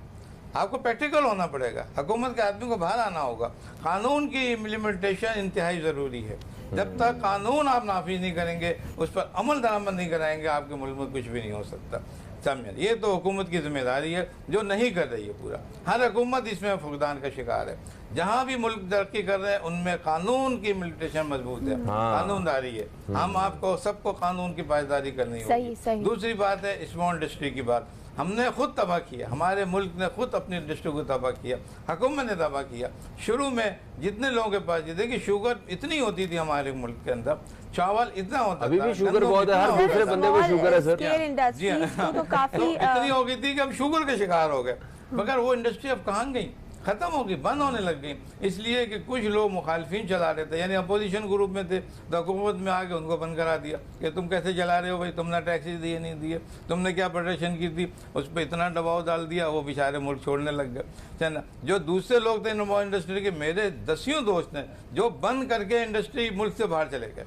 आपको प्रैक्टिकल होना पड़ेगा। हुकूमत के आदमी को बाहर आना होगा। कानून की इम्प्लीमेंटेशन इंतहाई ज़रूरी है। जब तक कानून आप नाफिज नहीं करेंगे, उस पर अमल दरामद नहीं कराएंगे, आपके मुल्क में कुछ भी नहीं हो सकता। समझे, ये तो हुकूमत की जिम्मेदारी है जो नहीं कर रही है पूरा। हर हुकूमत इसमें फुकदान का शिकार है। जहाँ भी मुल्क तरक्की कर रहे हैं उनमें कानून की इम्प्लीमेंटेशन मजबूत है, कानूनदारी है। हम आपको सबको कानून की पासदारी करनी होगी। दूसरी बात है स्मॉल इंडस्ट्री की बात, हमने खुद तबाह किया, हमारे मुल्क ने खुद अपनी इंडस्ट्री को तबाह किया, हुकूमत ने तबाह किया। शुरू में जितने लोगों के पास, देखिए शुगर इतनी होती थी हमारे मुल्क के अंदर, चावल इतना होता अभी था, भी शुगर बहुत है, हर दूसरे बंदे को शुगर है सर। जी हाँ, तो काफी इतनी हो गई थी कि हम शुगर के शिकार हो गए। मगर वो इंडस्ट्री अब कहाँ गई, खत्म हो गई, बंद होने लग गई। इसलिए कि कुछ लोग मुखालफिन चला रहे थे, यानी अपोजिशन ग्रुप में थे, तो हुकूमत में आके उनको बंद करा दिया कि तुम कैसे चला रहे हो भाई, तुमने टैक्सेस दिए नहीं दिए, तुमने क्या प्रदर्शन की थी, उस पर इतना दबाव डाल दिया, वो बेचारे मुल्क छोड़ने लग गए। चल, जो दूसरे लोग थे इंडस्ट्री के, मेरे दसियों दोस्त हैं जो बंद करके इंडस्ट्री मुल्क से बाहर चले गए,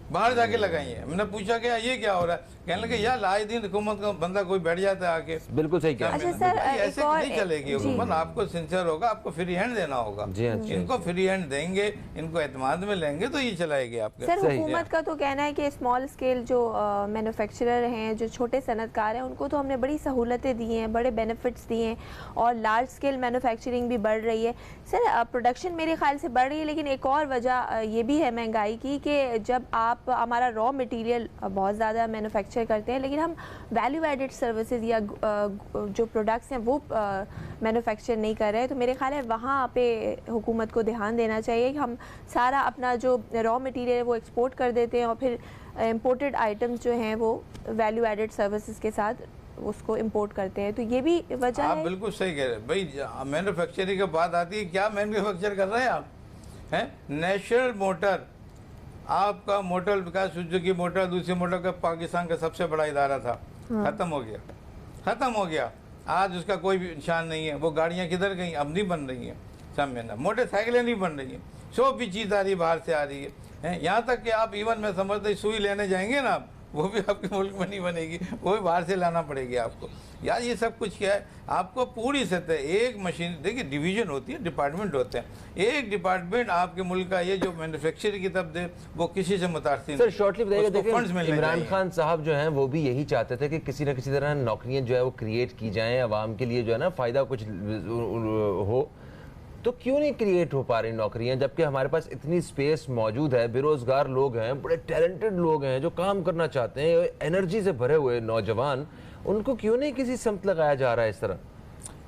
बाहर जाके लगाई है। मैंने पूछा कि ये क्या हो रहा है, कहने लगे यार आए दिन हुकूमत का बंदा कोई बैठ जाता है आके। बिल्कुल सही कहा। अच्छा सर, ऐसे नहीं चलेगी हुकूमत, आपको सिंसियर होगा, आपको फ्री हैंड देना होगा। इनको फ्री हैंड देंगे, इनको एतमाद में लेंगे तो ये चलाएगी आपके। सर हुकूमत का तो कहना है कि स्मॉल स्केल जो मैन्युफैक्चरर हैं, जो छोटे सनतकार हैं, उनको तो हमने बड़ी सहूलतें दी हैं, बड़े बेनिफिट्स दिए हैं और लार्ज स्केल मैन्युफैक्चरिंग भी बढ़ रही है। सर प्रोडक्शन मेरे ख्याल से बढ़ रही है, लेकिन एक और वजह ये भी है महंगाई की कि जब आप हमारा रॉ मटेरियल बहुत ज़्यादा मैन्युफैक्चर करते हैं, लेकिन हम वैल्यू एडेड सर्विसेज या जो प्रोडक्ट्स हैं वो मैन्युफैक्चर नहीं कर रहे हैं। तो मेरे ख्याल है वहाँ पे हुकूमत को ध्यान देना चाहिए कि हम सारा अपना जो रॉ मटेरियल है वो एक्सपोर्ट कर देते हैं और फिर इम्पोर्टेड आइटम्स जो हैं वो वैल्यू एडेड सर्विसेज के साथ उसको इंपोर्ट करते हैं। तो ये भी वजह है। आप बिल्कुल सही कह रहे हैं भाई। मैन्युफैक्चरिंग की बात आती है, क्या मैन्युफैक्चर कर रहे हैं आप? हैं नेशनल मोटर, आपका मोटर विकास सुजुकी मोटर, दूसरी मोटर का पाकिस्तान का सबसे बड़ा इदारा था, खत्म हो गया, खत्म हो गया। आज उसका कोई भी निशान नहीं है। वो गाड़ियाँ किधर गई? अब नहीं बन रही हैं, समझे ना। मोटरसाइकिलें नहीं बन रही हैं, जो भी चीज़ आ रही बाहर से आ रही है। यहाँ तक कि आप इवन मैं समझता सुई लेने जाएंगे ना आप, वो भी आपके मुल्क में नहीं बनेगी, वो भी बाहर से लाना पड़ेगी आपको। यार ये सब कुछ क्या है, आपको पूरी सतह एक मशीन, देखिए डिवीजन होती है, डिपार्टमेंट होते हैं, एक डिपार्टमेंट आपके मुल्क का ये जो मैन्युफैक्चरिंग की तरफ दे वो किसी से मुतासिर। सर शॉर्टली बताइएगा, देखिए इमरान खान साहब जो हैं वो भी यही चाहते थे कि किसी न किसी तरह नौकरियां जो है वो क्रिएट की जाएं, आवाम के लिए जो है ना फ़ायदा कुछ हो। तो क्यों नहीं क्रिएट हो पा रही नौकरियां, जबकि हमारे पास इतनी स्पेस मौजूद है, बेरोजगार लोग हैं, बड़े टैलेंटेड लोग हैं जो काम करना चाहते हैं, एनर्जी से भरे हुए नौजवान, उनको क्यों नहीं किसी सम्त लगाया जा रहा है इस तरह?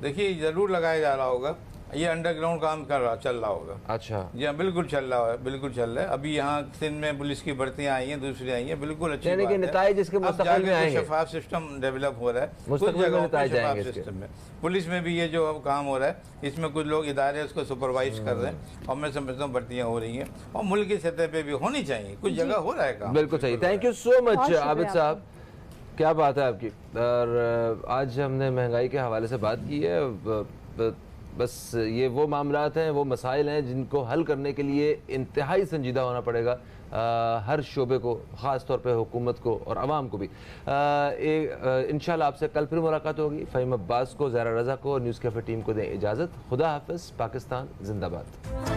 देखिए ज़रूर लगाया जा रहा होगा, ये अंडरग्राउंड काम चल रहा होगा। अच्छा जी हाँ, बिल्कुल चल रहा है, बिल्कुल चल रहा है। अभी यहाँ सिंध में पुलिस की भर्तियाँ आई हैं, दूसरी आई हैं, बिल्कुल अच्छी बात है। नताइज इसके मुस्तक़बिल में आएंगे, शफाफ सिस्टम डेवलप हो रहा है, मुस्तक़बिल में नताइज आएंगे सिस्टम में। पुलिस में भी ये जो काम हो रहा है, इसमें कुछ लोग इदारे उसको सुपरवाइज कर रहे हैं और मैं समझता हूँ भर्तियाँ हो रही हैं और मुल्क की सतह पे भी होनी चाहिए, कुछ जगह हो रहा है काम। बिल्कुल सही। Thank you so much Abid साहब, क्या बात है आपकी। और आज हमने महंगाई के हवाले से बात की है। बस ये वो मामलात हैं, वो मसाइल हैं जिनको हल करने के लिए इंतहाई संजीदा होना पड़ेगा हर शोबे को, ख़ास तौर पे हुकूमत को और आवाम को भी। इंशाल्लाह आपसे कल फिर मुलाकात होगी। फ़हीम अब्बास को, ज़हरा रज़ा को, न्यूज़ कैफ़े टीम को दें इजाज़त। खुदा हाफ़िज़। पाकिस्तान जिंदाबाद।